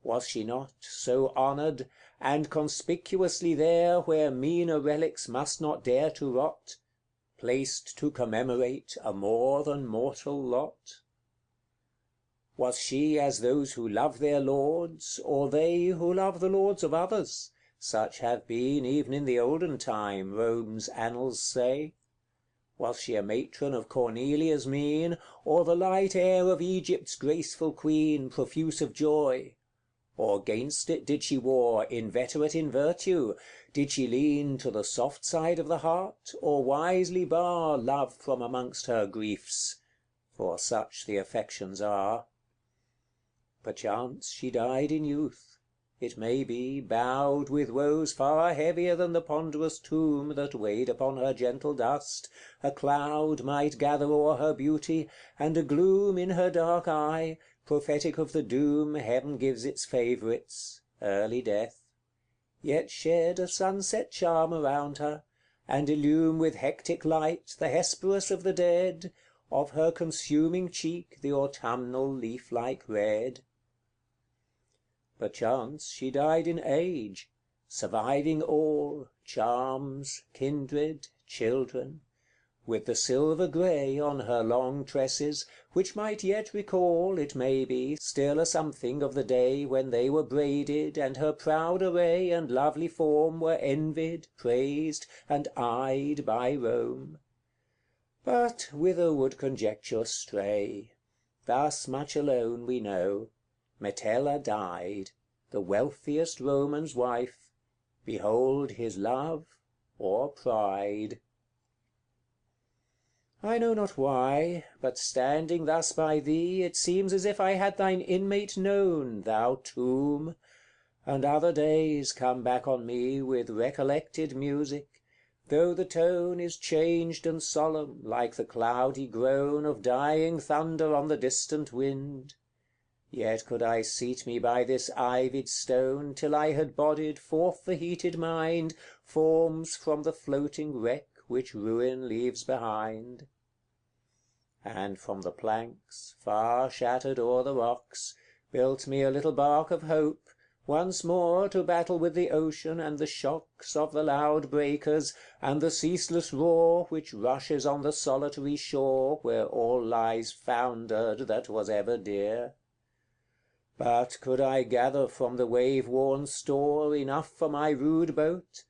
Was she not so honoured, and conspicuously there where meaner relics must not dare to rot, placed to commemorate a more than mortal lot? Was she as those who love their lords, or they who love the lords of others? Such have been, even in the olden time, Rome's annals say. Was she a matron of Cornelia's mien, or the light air of Egypt's graceful queen, profuse of joy? Or gainst it did she war, inveterate in virtue? Did she lean to the soft side of the heart, or wisely bar love from amongst her griefs? For such the affections are. Perchance she died in youth, it may be, bowed with woes far heavier than the ponderous tomb that weighed upon her gentle dust. A cloud might gather o'er her beauty, and a gloom in her dark eye, prophetic of the doom heaven gives its favourites, early death, yet shed a sunset charm around her, and illume with hectic light the Hesperus of the dead, of her consuming cheek the autumnal leaf-like red. Perchance she died in age, surviving all, charms, kindred, children, with the silver grey on her long tresses, which might yet recall, it may be, still a something of the day when they were braided, and her proud array and lovely form were envied, praised, and eyed by Rome. But whither would conjecture stray? Thus much alone we know: Metella died, the wealthiest Roman's wife. Behold his love or pride. I know not why, but standing thus by thee, it seems as if I had thine inmate known, thou tomb, and other days come back on me with recollected music, though the tone is changed and solemn, like the cloudy groan of dying thunder on the distant wind. Yet could I seat me by this ivied stone, till I had bodied forth the heated mind, forms from the floating wreck which ruin leaves behind. And from the planks, far shattered o'er the rocks, built me a little bark of hope, once more to battle with the ocean and the shocks of the loud breakers, and the ceaseless roar which rushes on the solitary shore, where all lies foundered that was ever dear. But could I gather from the wave-worn store enough for my rude boat,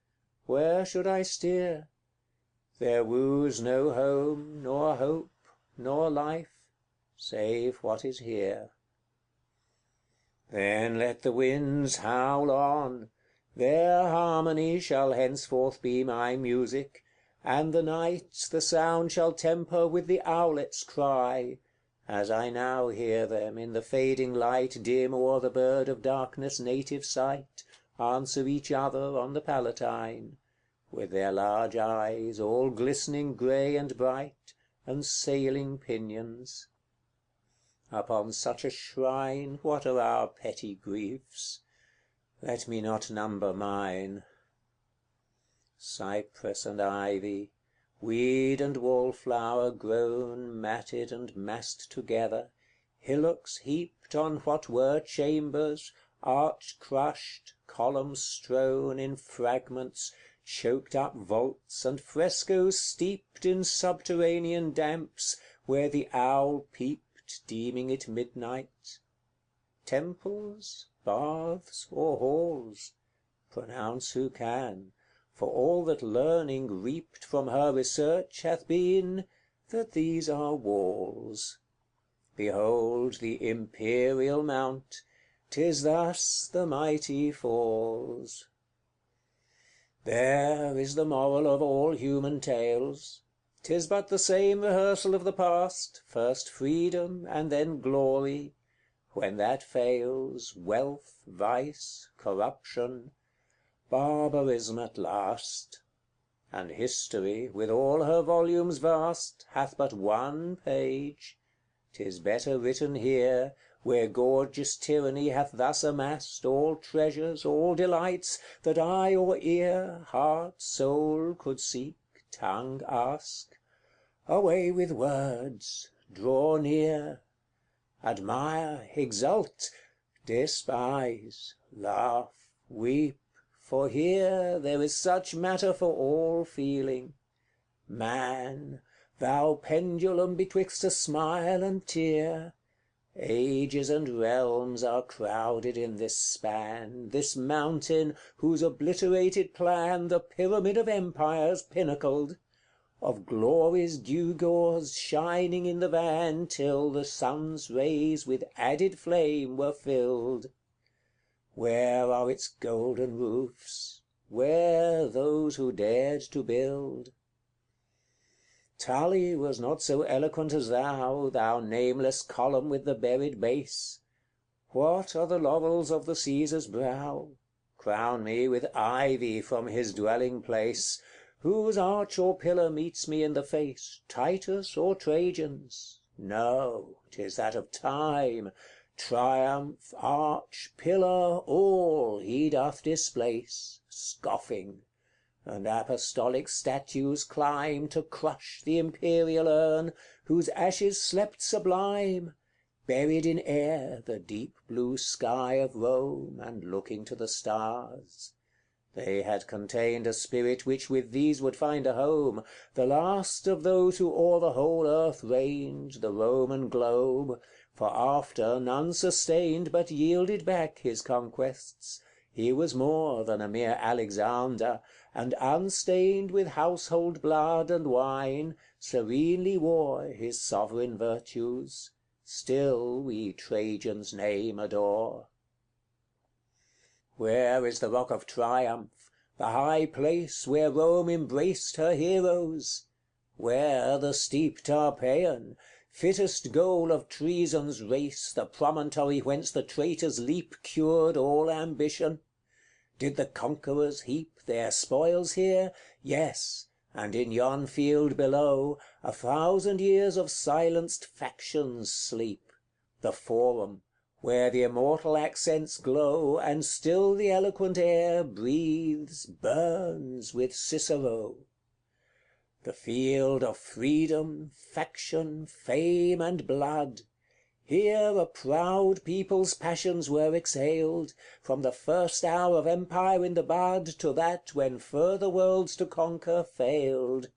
where should I steer? There woos no home, nor hope, nor life, save what is here. Then let the winds howl on, their harmony shall henceforth be my music, and the night the sound shall temper with the owlet's cry, as I now hear them in the fading light dim o'er the bird of darkness' native sight, answer each other on the Palatine, with their large eyes all glistening grey and bright, and sailing pinions. Upon such a shrine, what are our petty griefs? Let me not number mine. Cypress and ivy, weed and wallflower grown, matted and massed together, hillocks heaped on what were chambers, arch crushed, columns strown in fragments, choked up vaults, and frescoes steeped in subterranean damps, where the owl peeped, deeming it midnight. Temples, baths, or halls? Pronounce who can, for all that learning reaped from her research hath been, that these are walls. Behold the imperial mount, 'tis thus the mighty falls. There is the moral of all human tales. 'Tis but the same rehearsal of the past, first freedom, and then glory; when that fails, wealth, vice, corruption, barbarism at last. And history, with all her volumes vast, hath but one page; 'tis better written here, where gorgeous tyranny hath thus amassed all treasures, all delights, that eye or ear, heart, soul could seek, tongue ask. Away with words, draw near, admire, exult, despise, laugh, weep, for here there is such matter for all feeling. Man, thou pendulum betwixt a smile and tear, ages and realms are crowded in this span, this mountain, whose obliterated plan the pyramid of empires pinnacled, of glory's gewgaws shining in the van, till the sun's rays with added flame were filled. Where are its golden roofs? Where those who dared to build? Tully was not so eloquent as thou, thou nameless column with the buried base. What are the laurels of the Caesar's brow? Crown me with ivy from his dwelling place. Whose arch or pillar meets me in the face, Titus or Trajan's? No, 'tis that of Time. Triumph, arch, pillar, all he doth displace, scoffing; and apostolic statues climb to crush the imperial urn, whose ashes slept sublime, buried in air, the deep blue sky of Rome, and looking to the stars. They had contained a spirit which with these would find a home, the last of those who o'er the whole earth reigned, the Roman globe, for after none sustained but yielded back his conquests. He was more than a mere Alexander, and unstained with household blood and wine, serenely wore his sovereign virtues. Still we Trajan's name adore. Where is the rock of triumph, the high place where Rome embraced her heroes? where the steep Tarpeian, fittest goal of treason's race, the promontory whence the traitors leap, cured all ambition? Did the conquerors heap their spoils here? Yes, and in yon field below 1,000 years of silenced factions sleep, the Forum, where the immortal accents glow, and still the eloquent air breathes, burns with Cicero. The field of freedom, faction, fame, and blood. Here a proud people's passions were exhaled, from the first hour of empire in the bud, to that when further worlds to conquer failed.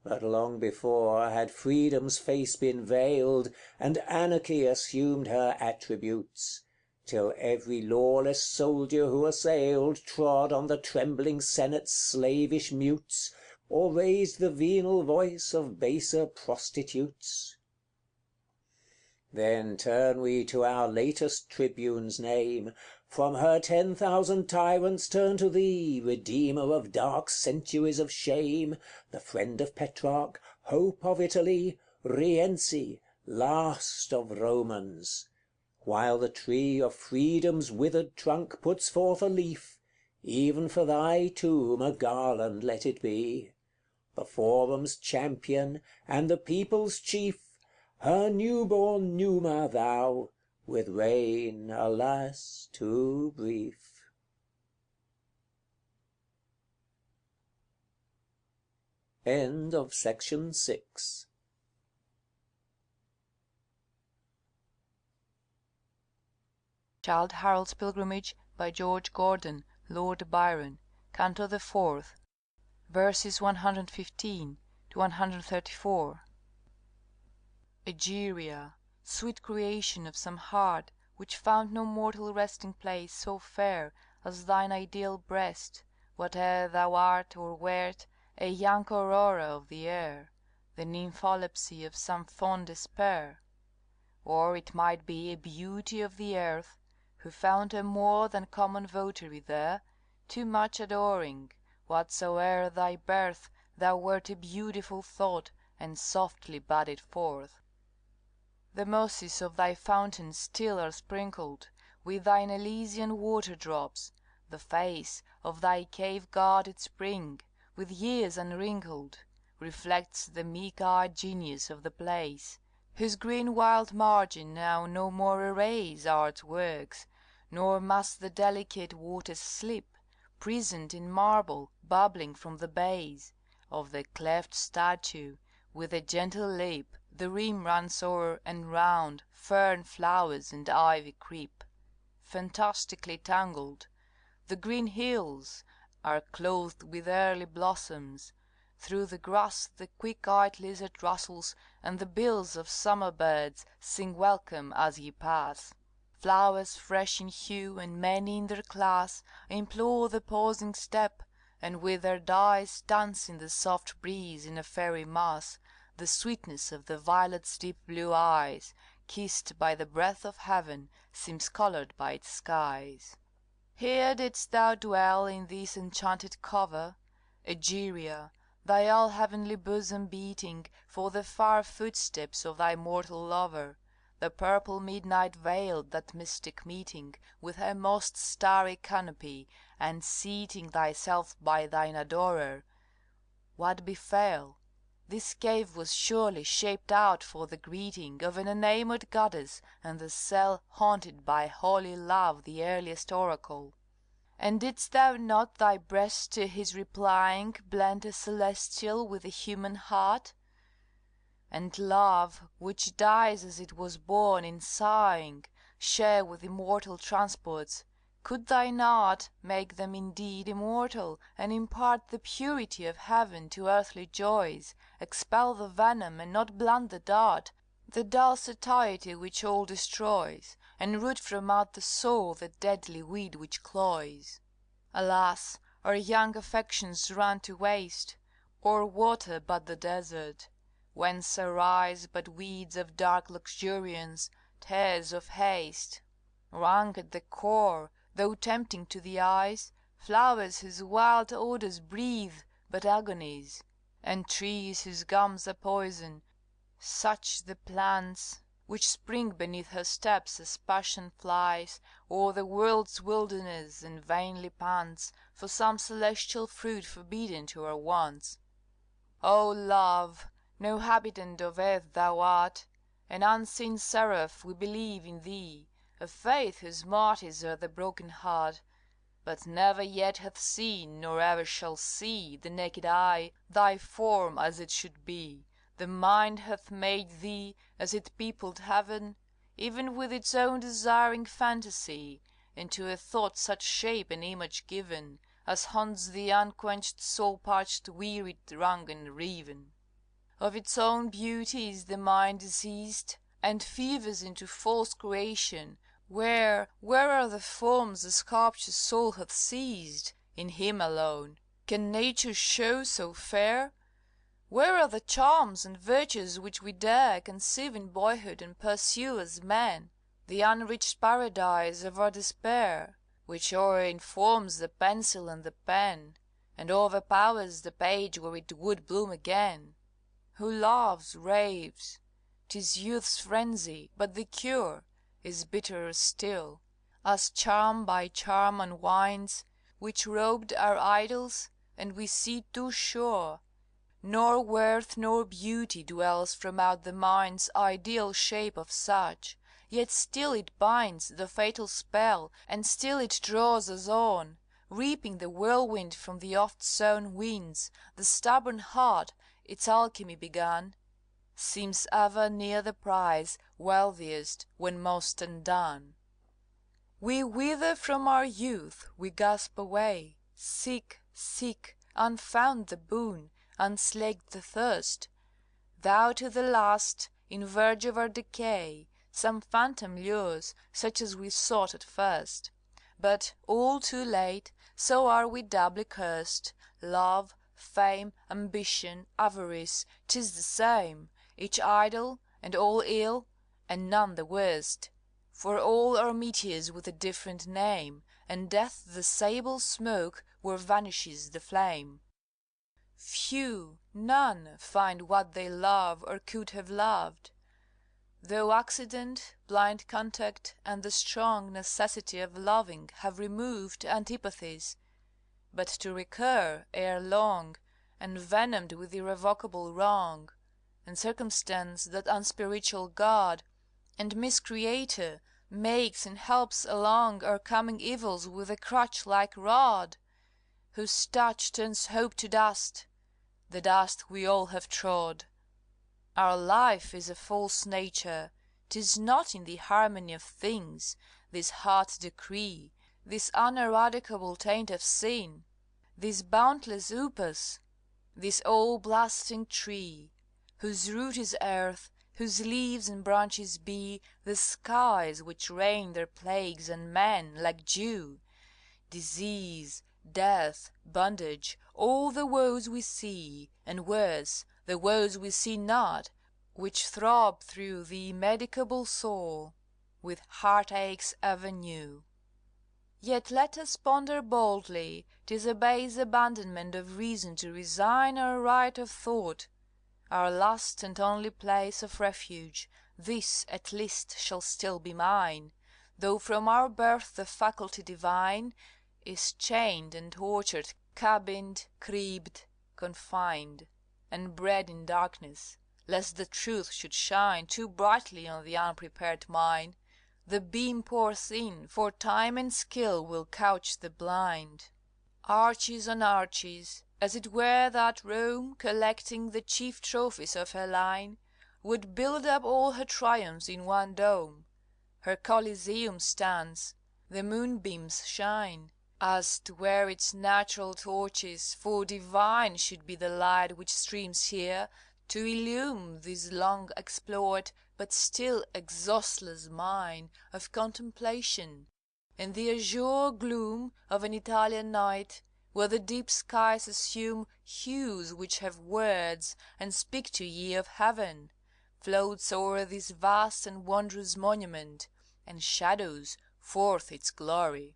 But long before had freedom's face been veiled, and anarchy assumed her attributes, till every lawless soldier who assailed trod on the trembling senate's slavish mutes, or raised the venal voice of baser prostitutes. Then turn we to our latest tribune's name, from her 10,000 tyrants turn to thee, redeemer of dark centuries of shame, the friend of Petrarch, hope of Italy, Rienzi, last of Romans. While the tree of freedom's withered trunk puts forth a leaf, even for thy tomb a garland let it be. The Forum's champion, and the people's chief, her new-born Numa thou, with reign, alas, too brief. End of section 6. Childe Harold's Pilgrimage by George Gordon, Lord Byron, Canto the Fourth, verses 115 to 134. Egeria, sweet creation of some heart which found no mortal resting place so fair as thine ideal breast, whate'er thou art or wert, a young Aurora of the air, the nympholepsy of some fond despair. Or it might be a beauty of the earth, who found a more than common votary there, too much adoring, whatsoe'er thy birth, thou wert a beautiful thought, and softly budded forth. The mosses of thy fountain still are sprinkled with thine Elysian water drops, the face of thy cave guarded spring, with years unwrinkled, reflects the meek-eyed genius of the place, whose green wild margin now no more arrays art's works, nor must the delicate waters slip, prisoned in marble, bubbling from the base of the cleft statue, with a gentle lip the rim runs o'er, and round fern flowers and ivy creep, fantastically tangled. The green hills are clothed with early blossoms, through the grass the quick-eyed lizard rustles, and the bills of summer birds sing welcome as ye pass. Flowers fresh in hue and many in their class implore the pausing step, and with their dyes dance in the soft breeze in a fairy mass. The sweetness of the violet's deep blue eyes, kissed by the breath of heaven, seems coloured by its skies. Here didst thou dwell in this enchanted cover, Egeria, thy all heavenly bosom beating for the far footsteps of thy mortal lover. The purple midnight veiled that mystic meeting with her most starry canopy, and seating thyself by thine adorer. What befell? This cave was surely shaped out for the greeting of an enamoured goddess, and the cell haunted by holy love, the earliest oracle. And didst thou not thy breast to his replying blend a celestial with a human heart? And love, which dies as it was born in sighing, share with immortal transports, could thine art make them indeed immortal, and impart the purity of heaven to earthly joys, expel the venom and not blunt the dart, the dull satiety which all destroys, and root from out the soul the deadly weed which cloys? Alas, our young affections run to waste, or water but the desert, whence arise but weeds of dark luxuriance, tares of haste. Rank at the core, though tempting to the eyes, flowers whose wild odours breathe but agonies, and trees whose gums are poison, such the plants which spring beneath her steps as passion flies o'er the world's wilderness and vainly pants for some celestial fruit forbidden to our wants. O Love, no habitant of earth thou art, an unseen seraph, we believe in thee, a faith whose martyrs are the broken heart, but never yet hath seen, nor ever shall see, the naked eye thy form as it should be. The mind hath made thee, as it peopled heaven, even with its own desiring phantasy, into a thought such shape and image given, as haunts the unquenched soul parched, wearied, wrung, and riven. Of its own beauty is the mind diseased, and fevers into false creation. Where are the forms the sculptor's soul hath seized? In him alone. Can nature show so fair? Where are the charms and virtues which we dare conceive in boyhood and pursue as men? The unreached paradise of our despair, which o'er-informs the pencil and the pen, and overpowers the page where it would bloom again. Who loves, raves; 'tis youth's frenzy, but the cure is bitterer still, as charm by charm unwinds, which robed our idols, and we see too sure. Nor worth nor beauty dwells from out the mind's ideal shape of such, yet still it binds the fatal spell, and still it draws us on, reaping the whirlwind from the oft-sown winds. The stubborn heart, its alchemy begun, seems ever near the prize wealthiest when most undone. We wither from our youth, we gasp away, seek, unfound the boon, unslaked the thirst. Thou to the last, in verge of our decay, some phantom lures, such as we sought at first. But, all too late, so are we doubly curst. Love, fame, ambition, avarice, 'tis the same, each idle, and all ill, and none the worst. For all are meteors with a different name, and death the sable smoke where vanishes the flame. Few, none, find what they love or could have loved, though accident, blind contact, and the strong necessity of loving have removed antipathies. But to recur ere long, envenomed with irrevocable wrong, and circumstance that unspiritual God and miscreator makes and helps along our coming evils with a crutch-like rod, whose touch turns hope to dust, the dust we all have trod. Our life is a false nature, 'tis not in the harmony of things, this hard decree, this uneradicable taint of sin, this boundless upas, this all-blasting tree, whose root is earth, whose leaves and branches be the skies which rain their plagues on men like dew. Disease, death, bondage, all the woes we see, and worse, the woes we see not, which throb through the immedicable soul with heartaches ever new. Yet let us ponder boldly, 'tis a base abandonment of reason to resign our right of thought, our last and only place of refuge. This at least shall still be mine, though from our birth the faculty divine is chained and tortured, cabined, cribbed, confined, and bred in darkness, lest the truth should shine too brightly on the unprepared mind. The beam pours in, for time and skill will couch the blind. Arches on arches, as it were that Rome, collecting the chief trophies of her line, would build up all her triumphs in one dome. Her Coliseum stands, the moonbeams shine, as 'twere its natural torches, for divine should be the light which streams here, to illume this long explored, but still exhaustless mine of contemplation, in the azure gloom of an Italian night, where the deep skies assume hues which have words, and speak to ye of heaven, floats o'er this vast and wondrous monument, and shadows forth its glory.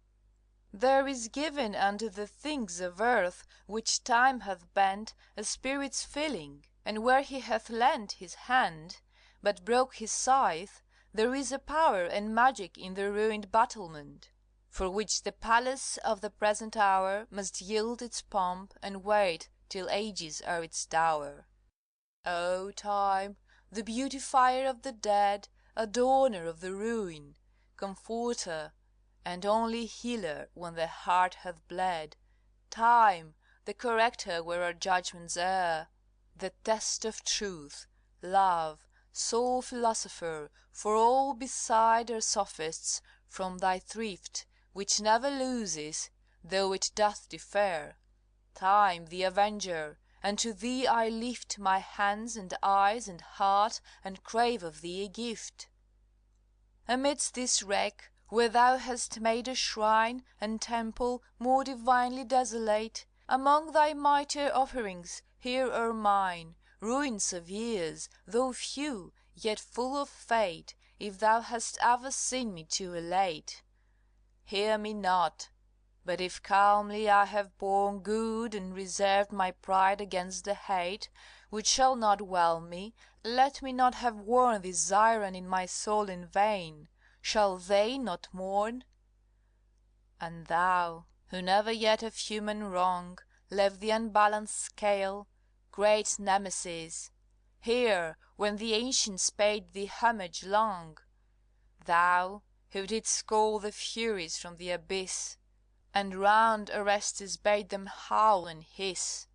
There is given unto the things of earth, which time hath bent, a spirit's feeling, and where he hath lent his hand, but broke his scythe, there is a power and magic in the ruined battlement, for which the palace of the present hour must yield its pomp, and wait till ages are its dower. O Time, the beautifier of the dead, adorner of the ruin, comforter, and only healer when the heart hath bled, Time, the corrector where our judgments err, the test of truth, love, sole philosopher, for all beside are sophists, from thy thrift, which never loses, though it doth differ, Time, the avenger, and to thee I lift my hands and eyes and heart, and crave of thee a gift. Amidst this wreck, where thou hast made a shrine and temple more divinely desolate, among thy mightier offerings here are mine, ruins of years, though few, yet full of fate, if thou hast ever seen me too elate. Hear me not, but if calmly I have borne good and reserved my pride against the hate, which shall not whelm me, let me not have worn this iron in my soul in vain, shall they not mourn? And thou, who never yet of human wrong left the unbalanced scale, great Nemesis, hear, when the ancients paid thee homage long, thou, who didst call the Furies from the abyss, and round Orestes bade them howl and hiss,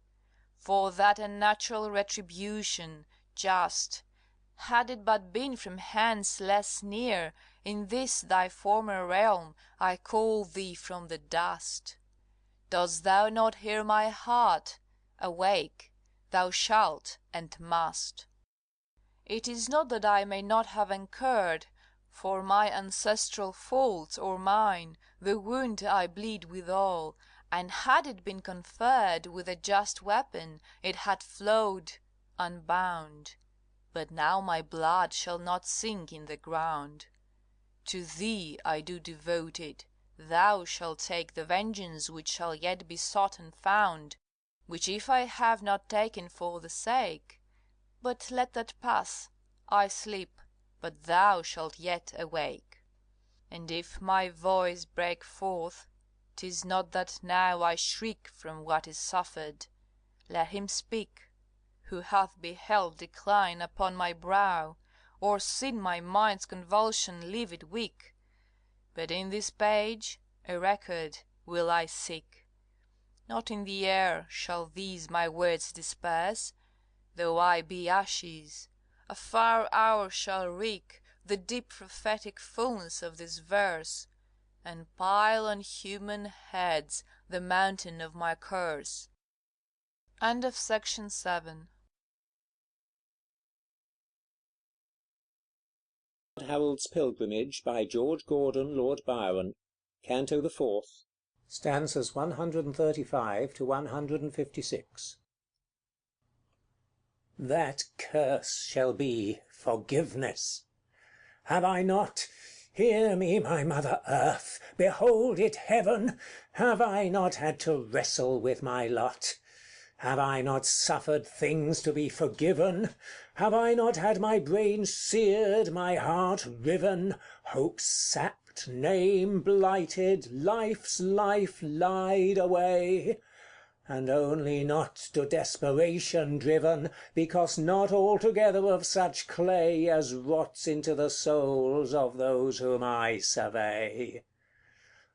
for that unnatural retribution, just, had it but been from hands less near, in this thy former realm I call thee from the dust. Dost thou not hear my heart? Awake, thou shalt and must. It is not that I may not have incurred, for my ancestral faults or mine, the wound I bleed withal, and had it been conferred with a just weapon, it had flowed unbound. But now my blood shall not sink in the ground. To thee I do devote it, thou shalt take the vengeance which shall yet be sought and found, which if I have not taken for the sake, but let that pass, I sleep, but thou shalt yet awake. And if my voice break forth, 'tis not that now I shriek from what is suffered, let him speak, who hath beheld decline upon my brow, or seen my mind's convulsion leave it weak. But in this page a record will I seek. Not in the air shall these my words disperse, though I be ashes, a far hour shall wreak the deep prophetic fulness of this verse, and pile on human heads the mountain of my curse. Section 7. Harold's Pilgrimage by George Gordon, Lord Byron. Canto the Fourth. Stanzas 135 to 156. That curse shall be forgiveness. Have I not? Hear me, my mother earth, behold it, heaven! Have I not had to wrestle with my lot? Have I not suffered things to be forgiven? Have I not had my brain seared, my heart riven, hope sapped, name blighted, life's life lied away? And only not to desperation driven, because not altogether of such clay as rots into the souls of those whom I survey.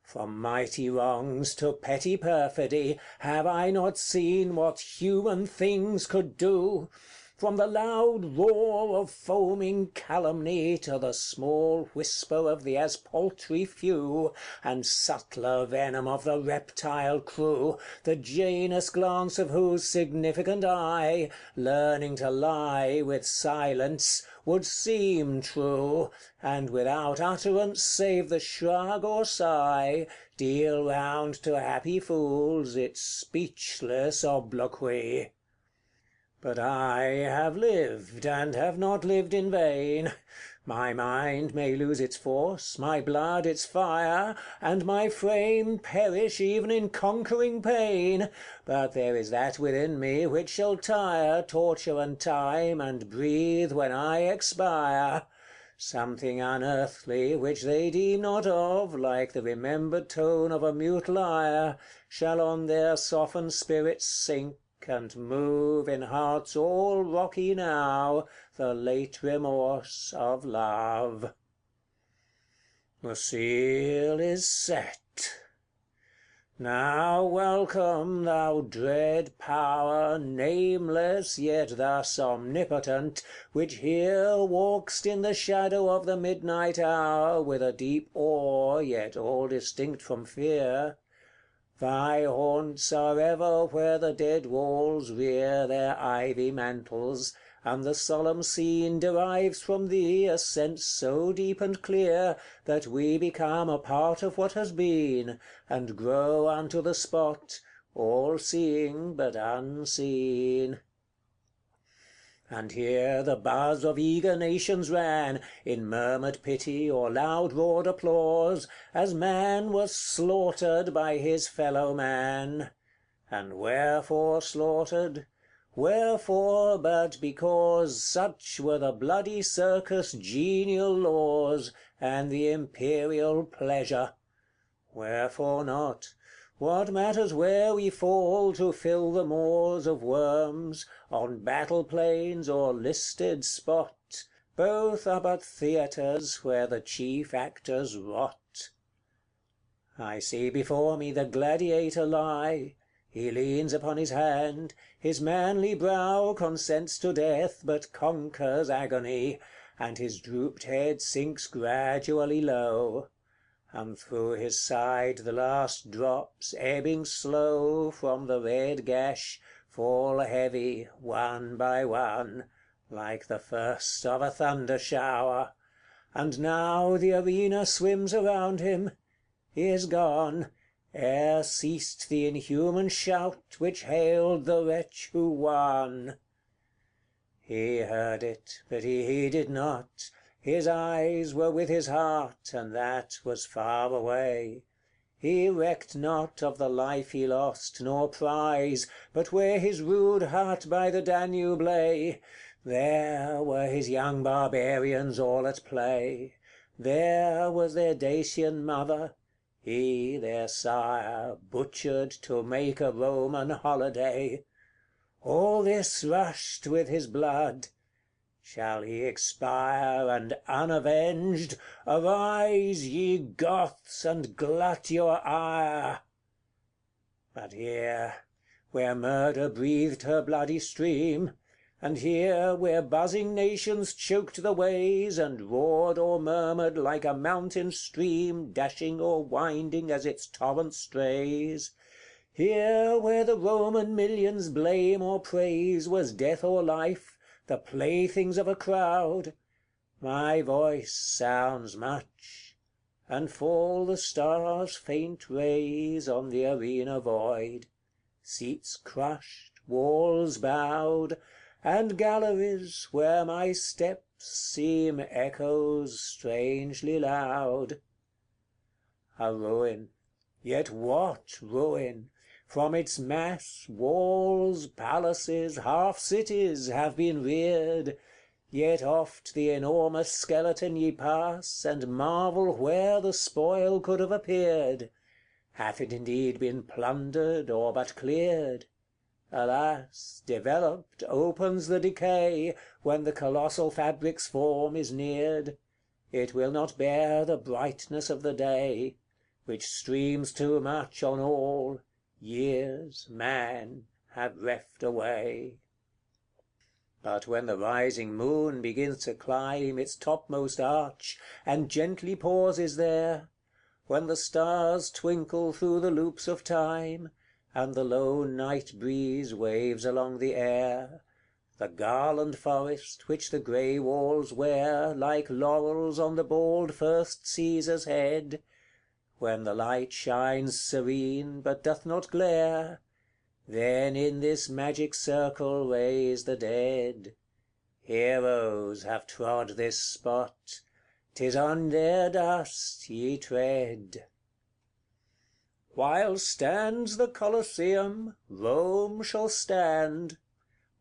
From mighty wrongs to petty perfidy, have I not seen what human things could do? From the loud roar of foaming calumny to the small whisper of the as paltry few, and subtler venom of the reptile crew, the Janus glance of whose significant eye, learning to lie with silence, would seem true, and without utterance save the shrug or sigh, deal round to happy fools its speechless obloquy. But I have lived, and have not lived in vain. My mind may lose its force, my blood its fire, and my frame perish even in conquering pain, but there is that within me which shall tire torture and time, and breathe when I expire. Something unearthly, which they deem not of, like the remembered tone of a mute lyre, shall on their softened spirits sink, and move in hearts all rocky now the late remorse of love. The seal is set. Now welcome, thou dread power, nameless yet thus omnipotent, which here walk'st in the shadow of the midnight hour, with a deep awe, yet all distinct from fear. Thy haunts are ever where the dead walls rear their ivy mantles, and the solemn scene derives from thee a sense so deep and clear, that we become a part of what has been, and grow unto the spot, all seeing but unseen. And here the buzz of eager nations ran, in murmured pity or loud roared applause, as man was slaughtered by his fellow man. And wherefore slaughtered? Wherefore, but because such were the bloody circus' genial laws, and the imperial pleasure. Wherefore not? What matters where we fall to fill the maws of worms, on battle plains or listed spot? Both are but theatres where the chief actors rot. I see before me the gladiator lie. He leans upon his hand, his manly brow consents to death, but conquers agony, and his drooped head sinks gradually low. And through his side the last drops, ebbing slow from the red gash, fall heavy, one by one, like the first of a thunder shower. And now the arena swims around him. He is gone, ere ceased the inhuman shout which hailed the wretch who won. He heard it, but he heeded not. His eyes were with his heart, and that was far away. He recked not of the life he lost, nor prize, but where his rude hut by the Danube lay. There were his young barbarians all at play. There was their Dacian mother, he their sire, butchered to make a Roman holiday. All this rushed with his blood. Shall he expire, and unavenged? Arise, ye Goths, and glut your ire! But here, where murder breathed her bloody stream, and here, where buzzing nations choked the ways, and roared or murmured like a mountain stream, dashing or winding as its torrent strays, here, where the Roman millions' blame or praise was death or life, the playthings of a crowd, my voice sounds much, and fall the stars' faint rays on the arena void, seats crushed, walls bowed, and galleries where my steps seem echoes strangely loud. A ruin, yet what ruin! From its mass, walls, palaces, half cities have been reared, yet oft the enormous skeleton ye pass, and marvel where the spoil could have appeared. Hath it indeed been plundered, or but cleared? Alas, developed opens the decay, when the colossal fabric's form is neared. It will not bear the brightness of the day, which streams too much on all, years, man, have reft away. But when the rising moon begins to climb its topmost arch, and gently pauses there, when the stars twinkle through the loops of time, and the lone night breeze waves along the air, the garland forest which the grey walls wear, like laurels on the bald first Caesar's head, when the light shines serene, but doth not glare, then in this magic circle raise the dead. Heroes have trod this spot, 'tis on their dust ye tread. While stands the Colosseum, Rome shall stand.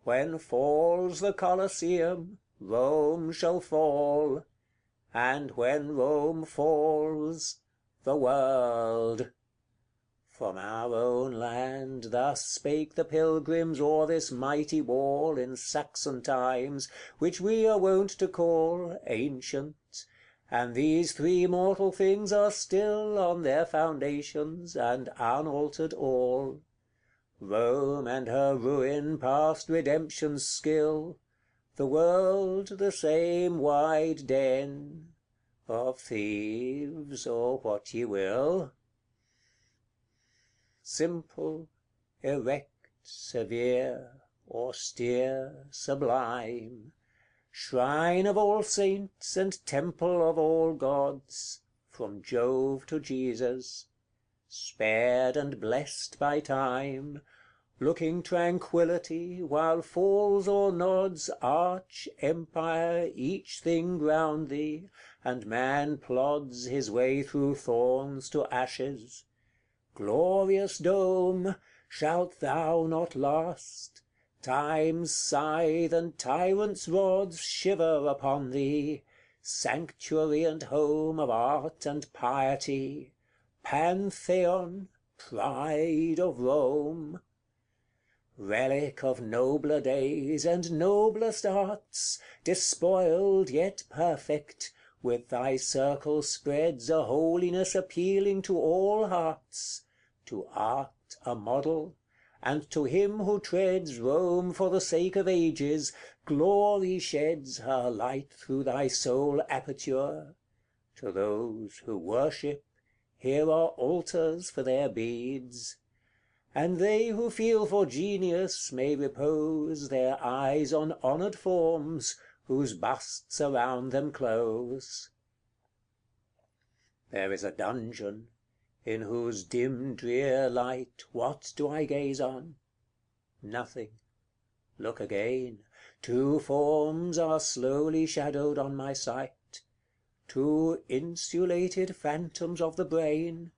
When falls the Colosseum, Rome shall fall. And when Rome falls, the world. From our own land thus spake the pilgrims o'er this mighty wall in Saxon times, which we are wont to call ancient, and these three mortal things are still on their foundations, and unaltered all. Rome and her ruin past redemption's skill, the world the same wide den of thieves, or what ye will. Simple, erect, severe, austere, sublime, shrine of all saints and temple of all gods, from Jove to Jesus, spared and blessed by time, looking tranquillity, while falls or nods arch, empire, each thing round thee, and man plods his way through thorns to ashes. Glorious dome, shalt thou not last? Time's scythe and tyrant's rods shiver upon thee, sanctuary and home of art and piety, Pantheon, pride of Rome. Relic of nobler days and noblest arts, despoiled yet perfect, with thy circle spreads a holiness appealing to all hearts, to art a model, and to him who treads Rome for the sake of ages, glory sheds her light through thy sole aperture. To those who worship, here are altars for their beads, and they who feel for genius may repose their eyes on honoured forms, whose busts around them close. There is a dungeon, in whose dim drear light what do I gaze on? Nothing. Look again. Two forms are slowly shadowed on my sight, two insulated phantoms of the brain.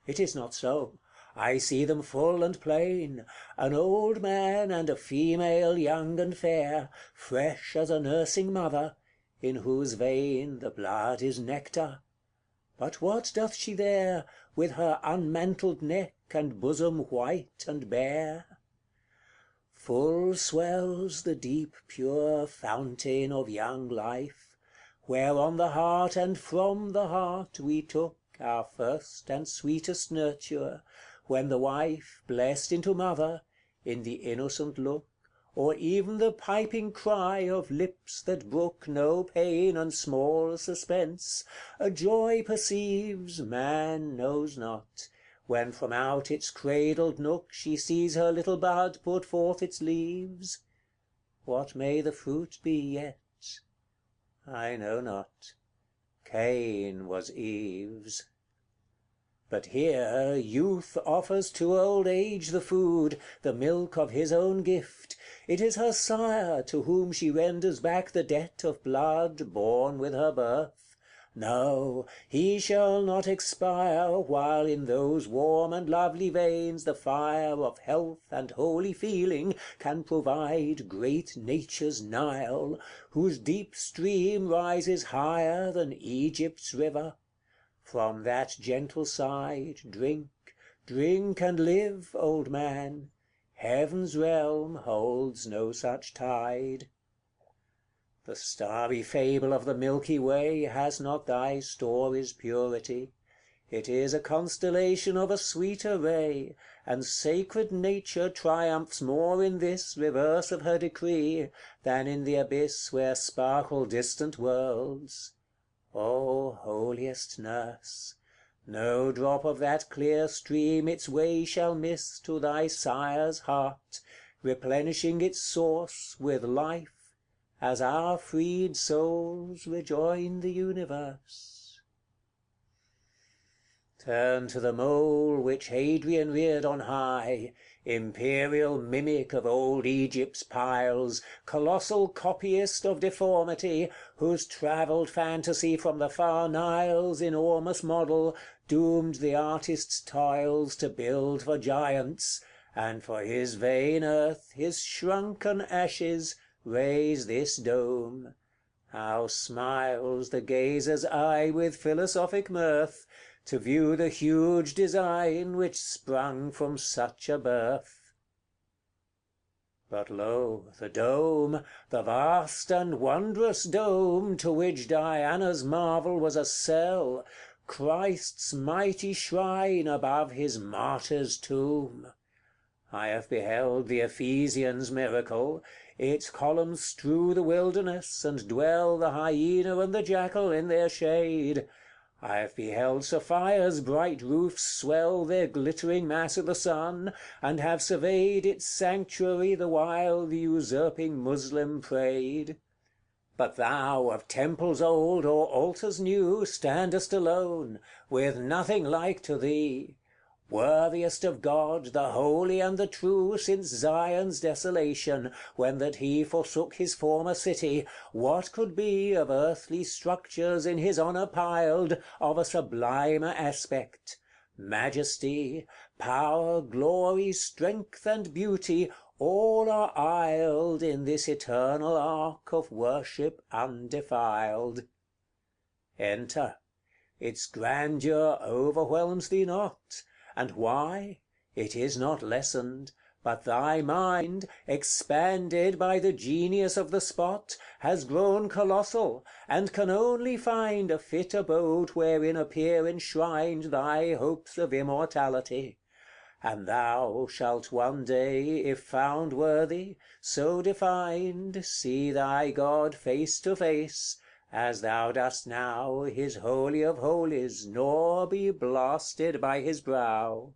It is not so. I see them full and plain, an old man and a female young and fair, fresh as a nursing mother, in whose vein the blood is nectar. But what doth she there, with her unmantled neck and bosom white and bare? Full swells the deep pure fountain of young life, where on the heart and from the heart we took our first and sweetest nurture, when the wife, blessed into mother, in the innocent look, or even the piping cry of lips that brook no pain and small suspense, a joy perceives, man knows not, when from out its cradled nook she sees her little bud put forth its leaves. What may the fruit be yet? I know not. Cain was Eve's. But here youth offers to old age the food, the milk of his own gift. It is her sire to whom she renders back the debt of blood born with her birth. No, he shall not expire, while in those warm and lovely veins the fire of health and holy feeling can provide great Nature's Nile, whose deep stream rises higher than Egypt's river. From that gentle side drink, drink and live, old man. Heaven's realm holds no such tide. The starry fable of the Milky Way has not thy story's purity. It is a constellation of a sweeter ray, and sacred Nature triumphs more in this reverse of her decree, than in the abyss where sparkle distant worlds. O holiest nurse, no drop of that clear stream its way shall miss to thy sire's heart, replenishing its source with life, as our freed souls rejoin the universe. Turn to the mole which Hadrian reared on high, imperial mimic of old Egypt's piles, colossal copyist of deformity, whose travelled fantasy from the far Nile's enormous model doomed the artist's toils to build for giants, and for his vain earth, his shrunken ashes, raise this dome. How smiles the gazer's eye with philosophic mirth, to view the huge design which sprung from such a birth! But lo, the dome, the vast and wondrous dome, to which Diana's marvel was a cell, Christ's mighty shrine above his martyr's tomb! I have beheld the Ephesians' miracle, its columns strew the wilderness, and dwell the hyena and the jackal in their shade. I have beheld Sophia's bright roofs swell their glittering mass of the sun, and have surveyed its sanctuary the while the usurping Moslem prayed. But thou, of temples old or altars new, standest alone, with nothing like to thee. Worthiest of God, the holy and the true, since Zion's desolation, when that he forsook his former city, what could be of earthly structures in his honour piled, of a sublimer aspect? Majesty, power, glory, strength, and beauty, all are isled in this eternal ark of worship undefiled. Enter. Its grandeur overwhelms thee not. And why? It is not lessened, but thy mind, expanded by the genius of the spot, has grown colossal, and can only find a fit abode wherein appear enshrined thy hopes of immortality. And thou shalt one day, if found worthy, so defined, see thy God face to face, as thou dost now his Holy of Holies, nor be blasted by his brow.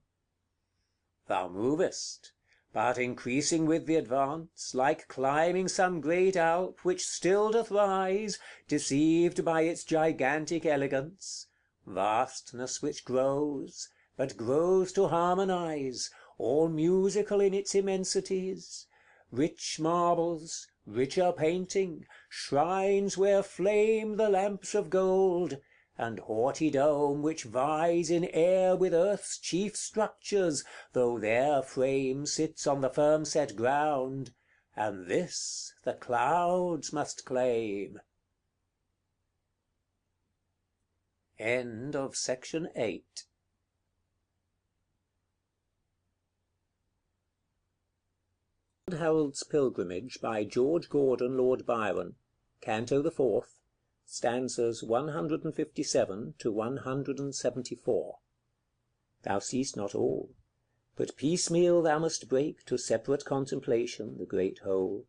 Thou movest, but increasing with the advance, like climbing some great Alp which still doth rise, deceived by its gigantic elegance; vastness which grows, but grows to harmonize, all musical in its immensities; rich marbles, richer painting, shrines where flame the lamps of gold, and haughty dome which vies in air with earth's chief structures, though their frame sits on the firm set ground, and this the clouds must claim. End of Section 8. Harold's Pilgrimage by George Gordon Lord Byron, Canto the Fourth, stanzas 157 to 174. Thou seest not all, but piecemeal thou must break to separate contemplation the great whole.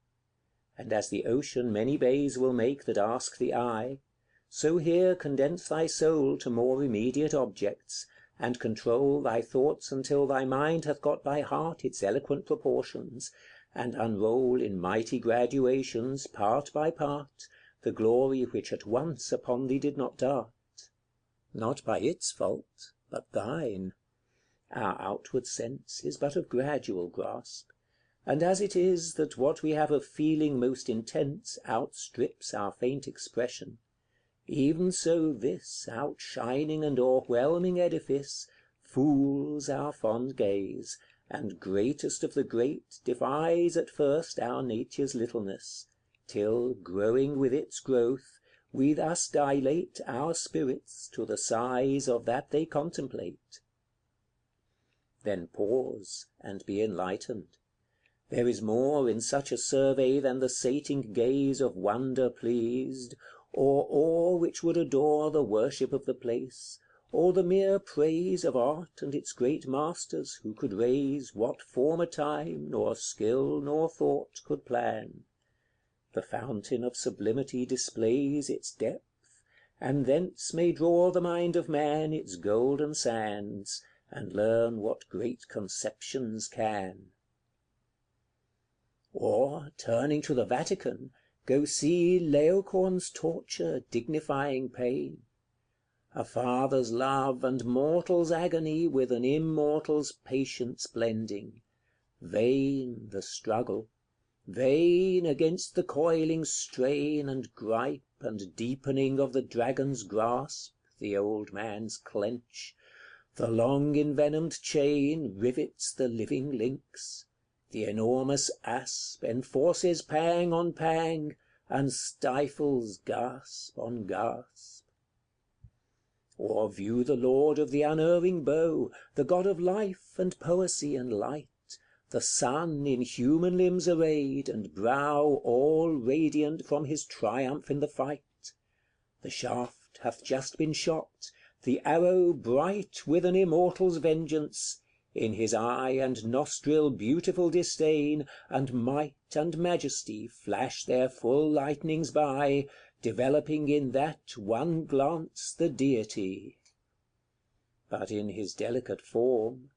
And as the ocean many bays will make that ask the eye, so here condense thy soul to more immediate objects, and control thy thoughts until thy mind hath got by heart its eloquent proportions, and unroll in mighty graduations, part by part, the glory which at once upon thee did not dart. Not by its fault, but thine. Our outward sense is but of gradual grasp, and as it is that what we have of feeling most intense outstrips our faint expression, even so this outshining and o'erwhelming edifice fools our fond gaze, and greatest of the great defies at first our nature's littleness, till, growing with its growth, we thus dilate our spirits to the size of that they contemplate. Then pause, and be enlightened. There is more in such a survey than the sating gaze of wonder pleased, or awe which would adore the worship of the place, or the mere praise of art and its great masters, who could raise what former time nor skill nor thought could plan. The fountain of sublimity displays its depth, and thence may draw the mind of man its golden sands, and learn what great conceptions can. Or, turning to the Vatican, go see Laocoon's torture dignifying pain, a father's love and mortal's agony with an immortal's patience blending, Vain the struggle, vain against the coiling strain and gripe and deepening of the dragon's grasp, the old man's clench, the long envenomed chain rivets the living links, the enormous asp enforces pang on pang, and stifles gasp on gasp. Or view the lord of the unerring bow, the god of life and poesy and light, the sun in human limbs arrayed, and brow all radiant from his triumph in the fight. The shaft hath just been shot, the arrow bright with an immortal's vengeance, in his eye and nostril beautiful disdain, and might and majesty flash their full lightnings by, developing in that one glance the deity. But in his delicate form,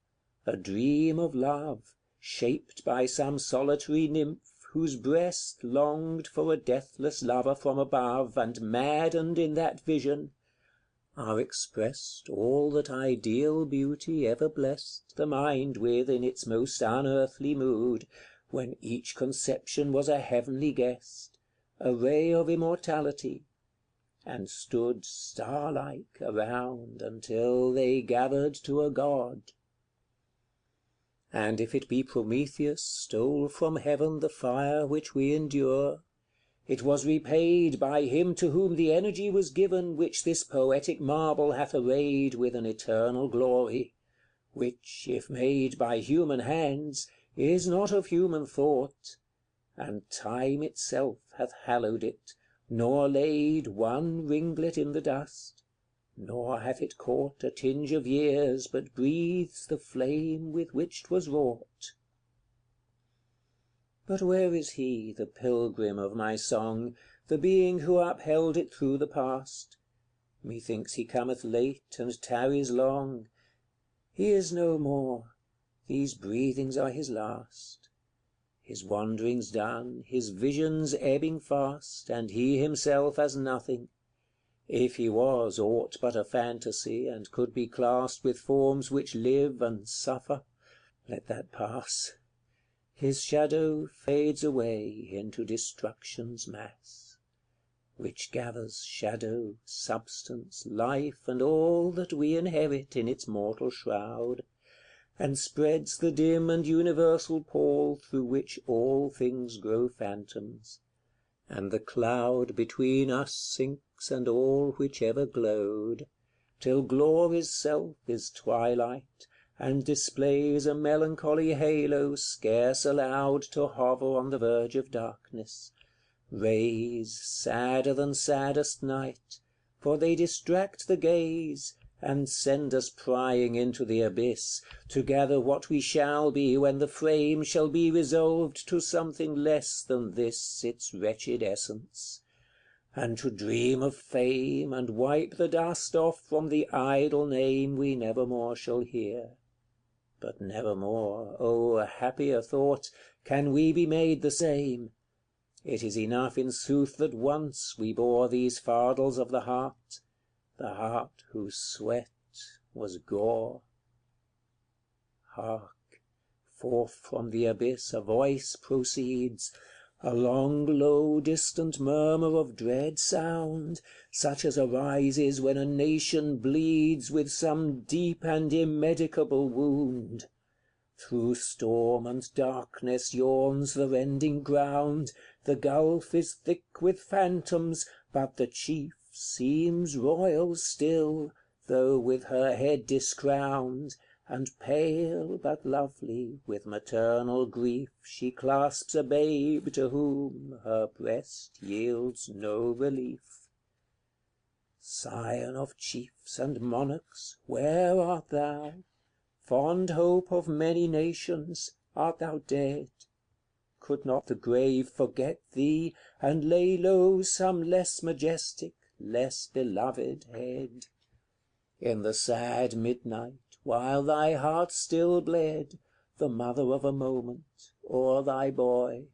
a dream of love, shaped by some solitary nymph, whose breast longed for a deathless lover from above, and maddened in that vision, are expressed all that ideal beauty ever blessed the mind with in its most unearthly mood, when each conception was a heavenly guest, a ray of immortality, and stood star-like around until they gathered to a god. And if it be Prometheus stole from heaven the fire which we endure, it was repaid by him to whom the energy was given which this poetic marble hath arrayed with an eternal glory, which, if made by human hands, is not of human thought, and time itself hath hallowed it, nor laid one ringlet in the dust, nor hath it caught a tinge of years, but breathes the flame with which 'twas wrought. But where is he, the pilgrim of my song, the being who upheld it through the past? Methinks he cometh late, and tarries long. He is no more, these breathings are his last. His wanderings done, his visions ebbing fast, and he himself as nothing, if he was aught but a fantasy, and could be classed with forms which live and suffer, let that pass. His shadow fades away into destruction's mass, which gathers shadow, substance, life, and all that we inherit in its mortal shroud, and spreads the dim and universal pall through which all things grow phantoms, and the cloud between us sinks and all which ever glowed, till glory's self is twilight, and displays a melancholy halo scarce allowed to hover on the verge of darkness, rays sadder than saddest night, for they distract the gaze, and send us prying into the abyss, to gather what we shall be when the frame shall be resolved to something less than this its wretched essence, and to dream of fame, and wipe the dust off from the idle name we never more shall hear. But never more, oh, a happier thought, can we be made the same. It is enough in sooth that once we bore these fardels of the heart whose sweat was gore. Hark! forth from the abyss a voice proceeds, a long low distant murmur of dread sound, such as arises when a nation bleeds with some deep and immedicable wound. Through storm and darkness yawns the rending ground, the gulf is thick with phantoms, but the chief seems royal still, though with her head discrowned, and pale but lovely with maternal grief she clasps a babe to whom her breast yields no relief. Scion of chiefs and monarchs, where art thou? Fond hope of many nations, art thou dead? Could not the grave forget thee, and lay low some less majestic, less beloved head? In the sad midnight, while thy heart still bled, the mother of a moment, or thy boy,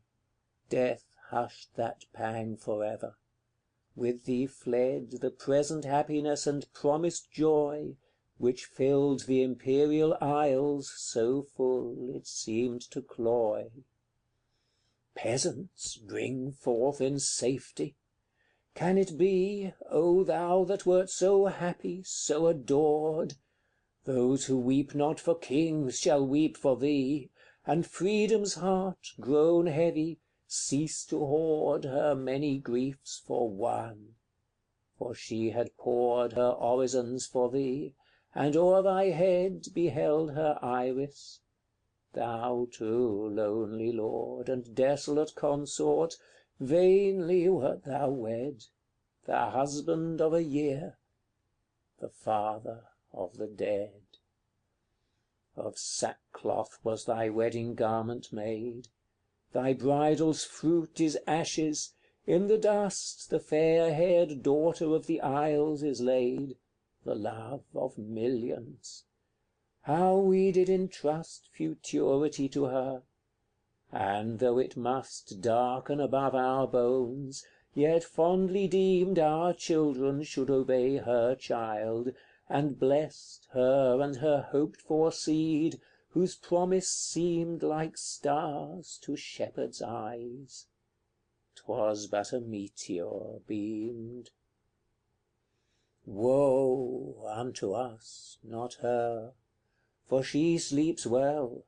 death hushed that pang forever. With thee fled the present happiness and promised joy, which filled the imperial isles so full it seemed to cloy. Peasants, bring forth in safety. Can it be, O thou that wert so happy, so adored? Those who weep not for kings shall weep for thee, and freedom's heart, grown heavy, cease to hoard her many griefs for one. For she had poured her orisons for thee, and o'er thy head beheld her iris. Thou too, lonely lord, and desolate consort, vainly wert thou wed, the husband of a year, the father of the dead. Of sackcloth was thy wedding garment made, thy bridal's fruit is ashes, in the dust the fair-haired daughter of the isles is laid, the love of millions. How we did entrust futurity to her! And though it must darken above our bones, yet fondly deemed our children should obey her child, and blessed her and her hoped-for seed, whose promise seemed like stars to shepherds' eyes. 'Twas but a meteor beamed. Woe unto us, not her, for she sleeps well.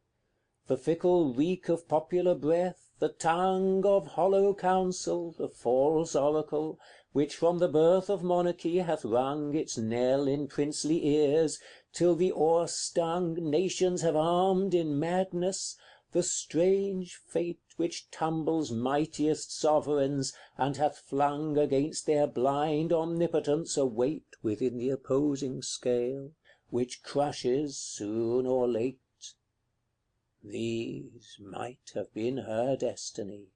The fickle reek of popular breath, the tongue of hollow counsel, the false oracle, which from the birth of monarchy hath rung its knell in princely ears, till the o'erstung nations have armed in madness, the strange fate which tumbles mightiest sovereigns, and hath flung against their blind omnipotence a weight within the opposing scale, which crushes soon or late. These might have been her destiny,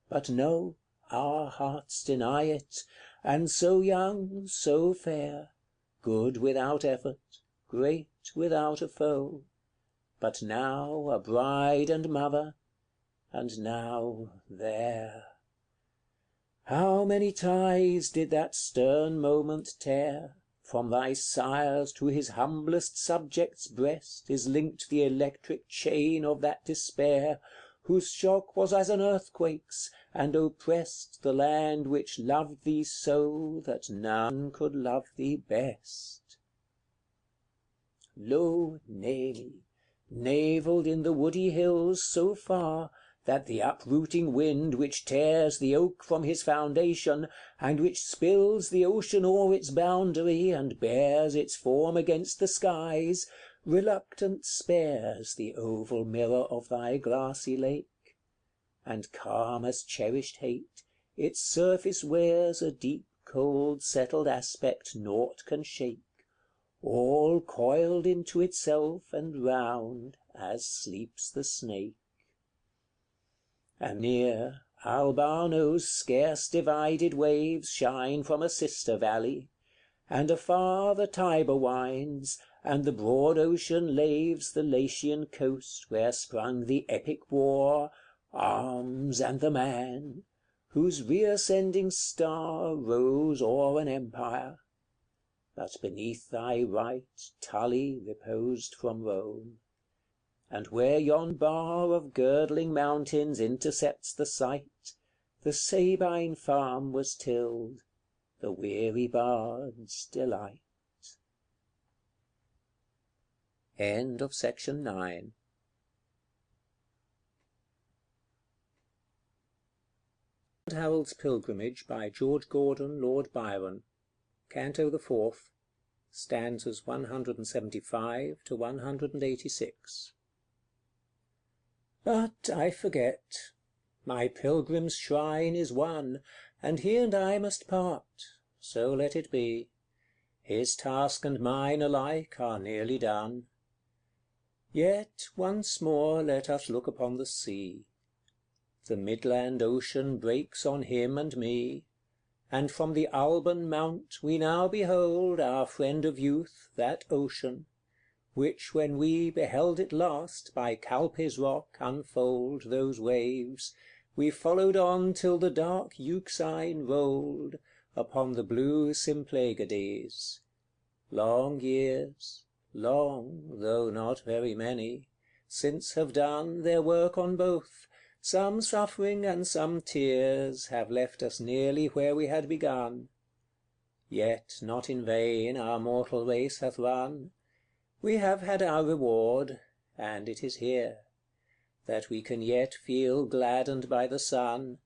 but no, our hearts deny it, and so young, so fair, good without effort, great without a foe, but now a bride and mother, and now there. How many ties did that stern moment tear? From thy sire's to his humblest subject's breast is linked the electric chain of that despair, whose shock was as an earthquake's, and oppressed the land which loved thee so that none could love thee best. Lo, Nemi, navelled in the woody hills so far, that the uprooting wind which tears the oak from his foundation, and which spills the ocean o'er its boundary, and bears its form against the skies, reluctant spares the oval mirror of thy glassy lake, and calm as cherished hate, its surface wears a deep cold settled aspect naught can shake, all coiled into itself and round, as sleeps the snake. And near, Albano's scarce divided waves shine from a sister valley, and afar the Tiber winds, and the broad ocean laves the Latian coast where sprung the epic war, arms and the man, whose reascending star rose o'er an empire. But beneath thy right Tully reposed from Rome. And where yon bar of girdling mountains intercepts the sight, the Sabine farm was tilled, the weary bard's delight. End of section 9. Harold's Pilgrimage by George Gordon, Lord Byron. Canto the 4th, stanzas 175 to 186. But I forget, my pilgrim's shrine is won, and he and I must part, so let it be. His task and mine alike are nearly done. Yet once more let us look upon the sea. The midland ocean breaks on him and me, and from the Alban mount we now behold our friend of youth, that ocean, which when we beheld it last by Calpe's rock unfold those waves, we followed on till the dark Euxine rolled upon the blue Symplegades. Long years, long, though not very many, since have done their work on both, some suffering and some tears, have left us nearly where we had begun. Yet not in vain our mortal race hath run. We have had our reward, and it is here, that we can yet feel gladdened by the sun,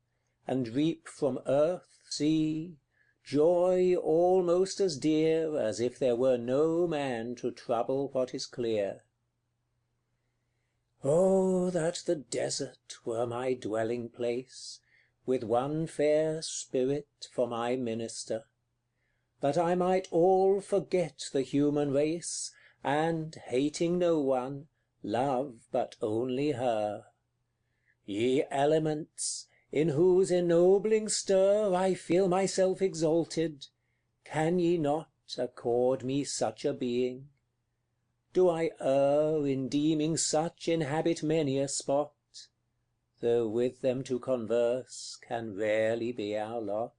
and reap from earth, sea, joy almost as dear as if there were no man to trouble what is clear. Oh, that the desert were my dwelling place, with one fair spirit for my minister! That I might all forget the human race, and, hating no one, love but only her. Ye elements, in whose ennobling stir I feel myself exalted, can ye not accord me such a being? Do I err in deeming such inhabit many a spot, though with them to converse can rarely be our lot?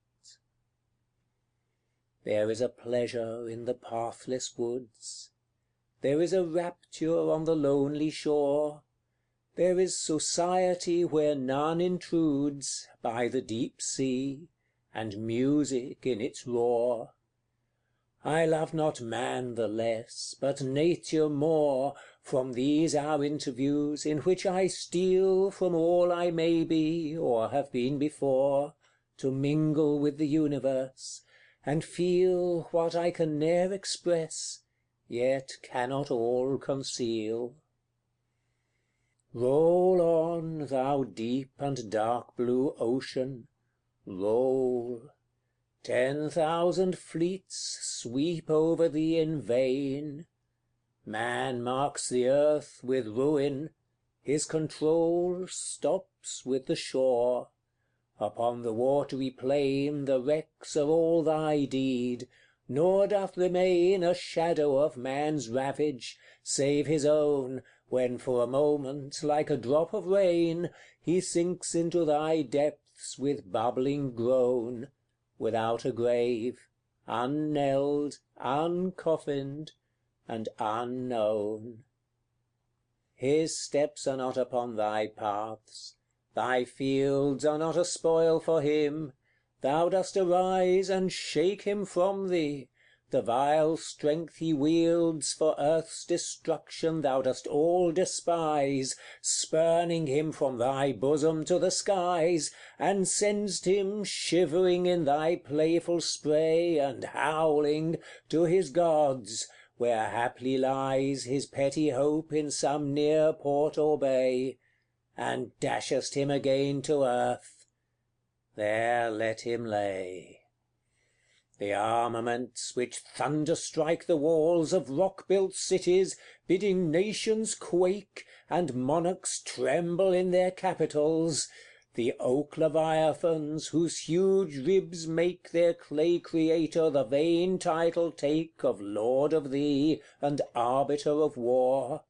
There is a pleasure in the pathless woods, there is a rapture on the lonely shore, there is society where none intrudes, by the deep sea, and music in its roar. I love not man the less, but nature more, from these our interviews, in which I steal from all I may be, or have been before, to mingle with the universe, and feel what I can ne'er express, yet cannot all conceal. Roll on, thou deep and dark blue ocean, roll. 10,000 fleets sweep over thee in vain. Man marks the earth with ruin, his control stops with the shore. Upon the watery plain the wrecks are all thy deed, nor doth remain a shadow of man's ravage, save his own, when for a moment, like a drop of rain, he sinks into thy depths with bubbling groan, without a grave, unknelled, uncoffined, and unknown. His steps are not upon thy paths, thy fields are not a spoil for him, thou dost arise and shake him from thee, the vile strength he wields for earth's destruction thou dost all despise, spurning him from thy bosom to the skies, and send'st him shivering in thy playful spray, and howling, to his gods, where haply lies his petty hope in some near port or bay, and dashest him again to earth. There let him lay. The armaments which thunderstrike the walls of rock-built cities, bidding nations quake, and monarchs tremble in their capitals, the oak leviathans, whose huge ribs make their clay creator the vain title take of Lord of thee, and Arbiter of war.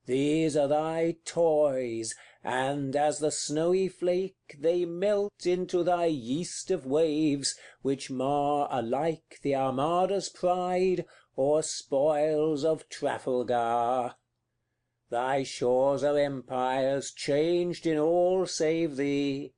These are thy toys, and, as the snowy flake, they melt into thy yeast of waves, which mar alike the Armada's pride, or spoils of Trafalgar. Thy shores are empires changed in all save thee.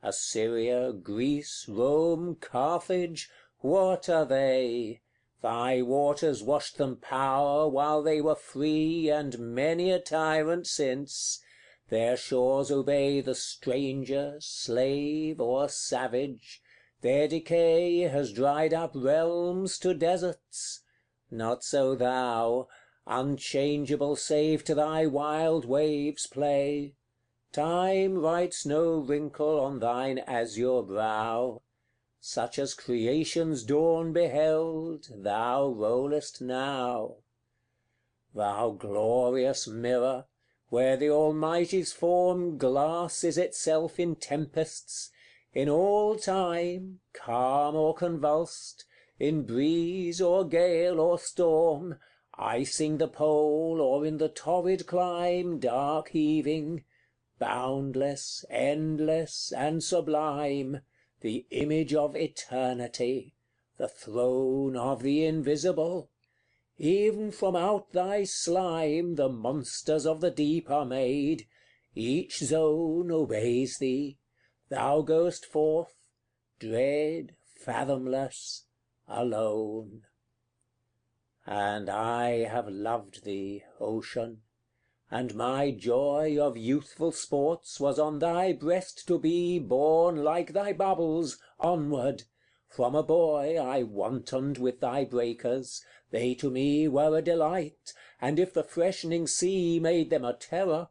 Assyria, Greece, Rome, Carthage, what are they? Thy waters washed them power while they were free, and many a tyrant since. Their shores obey the stranger, slave, or savage. Their decay has dried up realms to deserts. Not so thou, unchangeable save to thy wild waves' play. Time writes no wrinkle on thine azure brow. Such as creation's dawn beheld, thou rollest now. Thou glorious mirror, where the Almighty's form glasses itself in tempests, in all time, calm or convulsed, in breeze or gale or storm, icing the pole, or in the torrid clime dark heaving, boundless, endless, and sublime, the image of eternity, the throne of the invisible, Even from out thy slime the monsters of the deep are made, each zone obeys thee, thou goest forth, dread, fathomless, alone. And I have loved thee, Ocean, and my joy of youthful sports was on thy breast to be borne like thy bubbles, onward. From a boy I wantoned with thy breakers, they to me were a delight, and if the freshening sea made them a terror,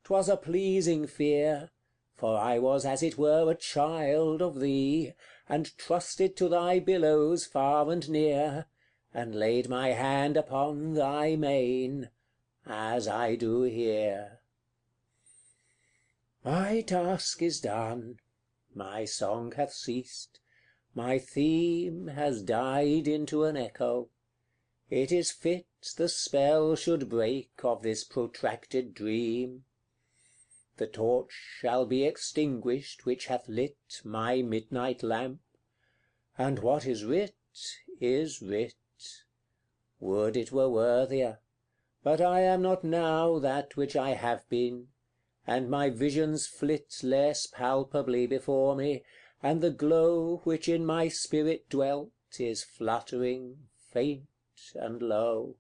'twas a pleasing fear, for I was as it were a child of thee, and trusted to thy billows far and near, and laid my hand upon thy mane, as I do here. My task is done, my song hath ceased, my theme has died into an echo. It is fit the spell should break of this protracted dream. The torch shall be extinguished which hath lit my midnight lamp, and what is writ is writ. Would it were worthier, but I am not now that which I have been, and my visions flit less palpably before me, and the glow which in my spirit dwelt is fluttering, faint and low.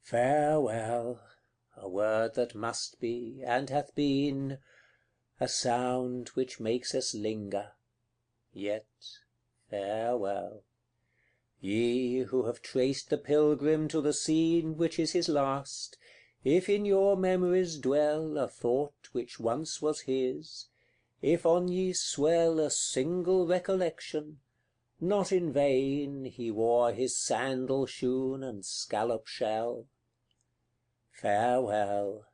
Farewell, a word that must be, and hath been, a sound which makes us linger, yet farewell. Ye who have traced the pilgrim to the scene which is his last, if in your memories dwell a thought which once was his, if on ye swell a single recollection, not in vain he wore his sandal shoon and scallop shell. Farewell,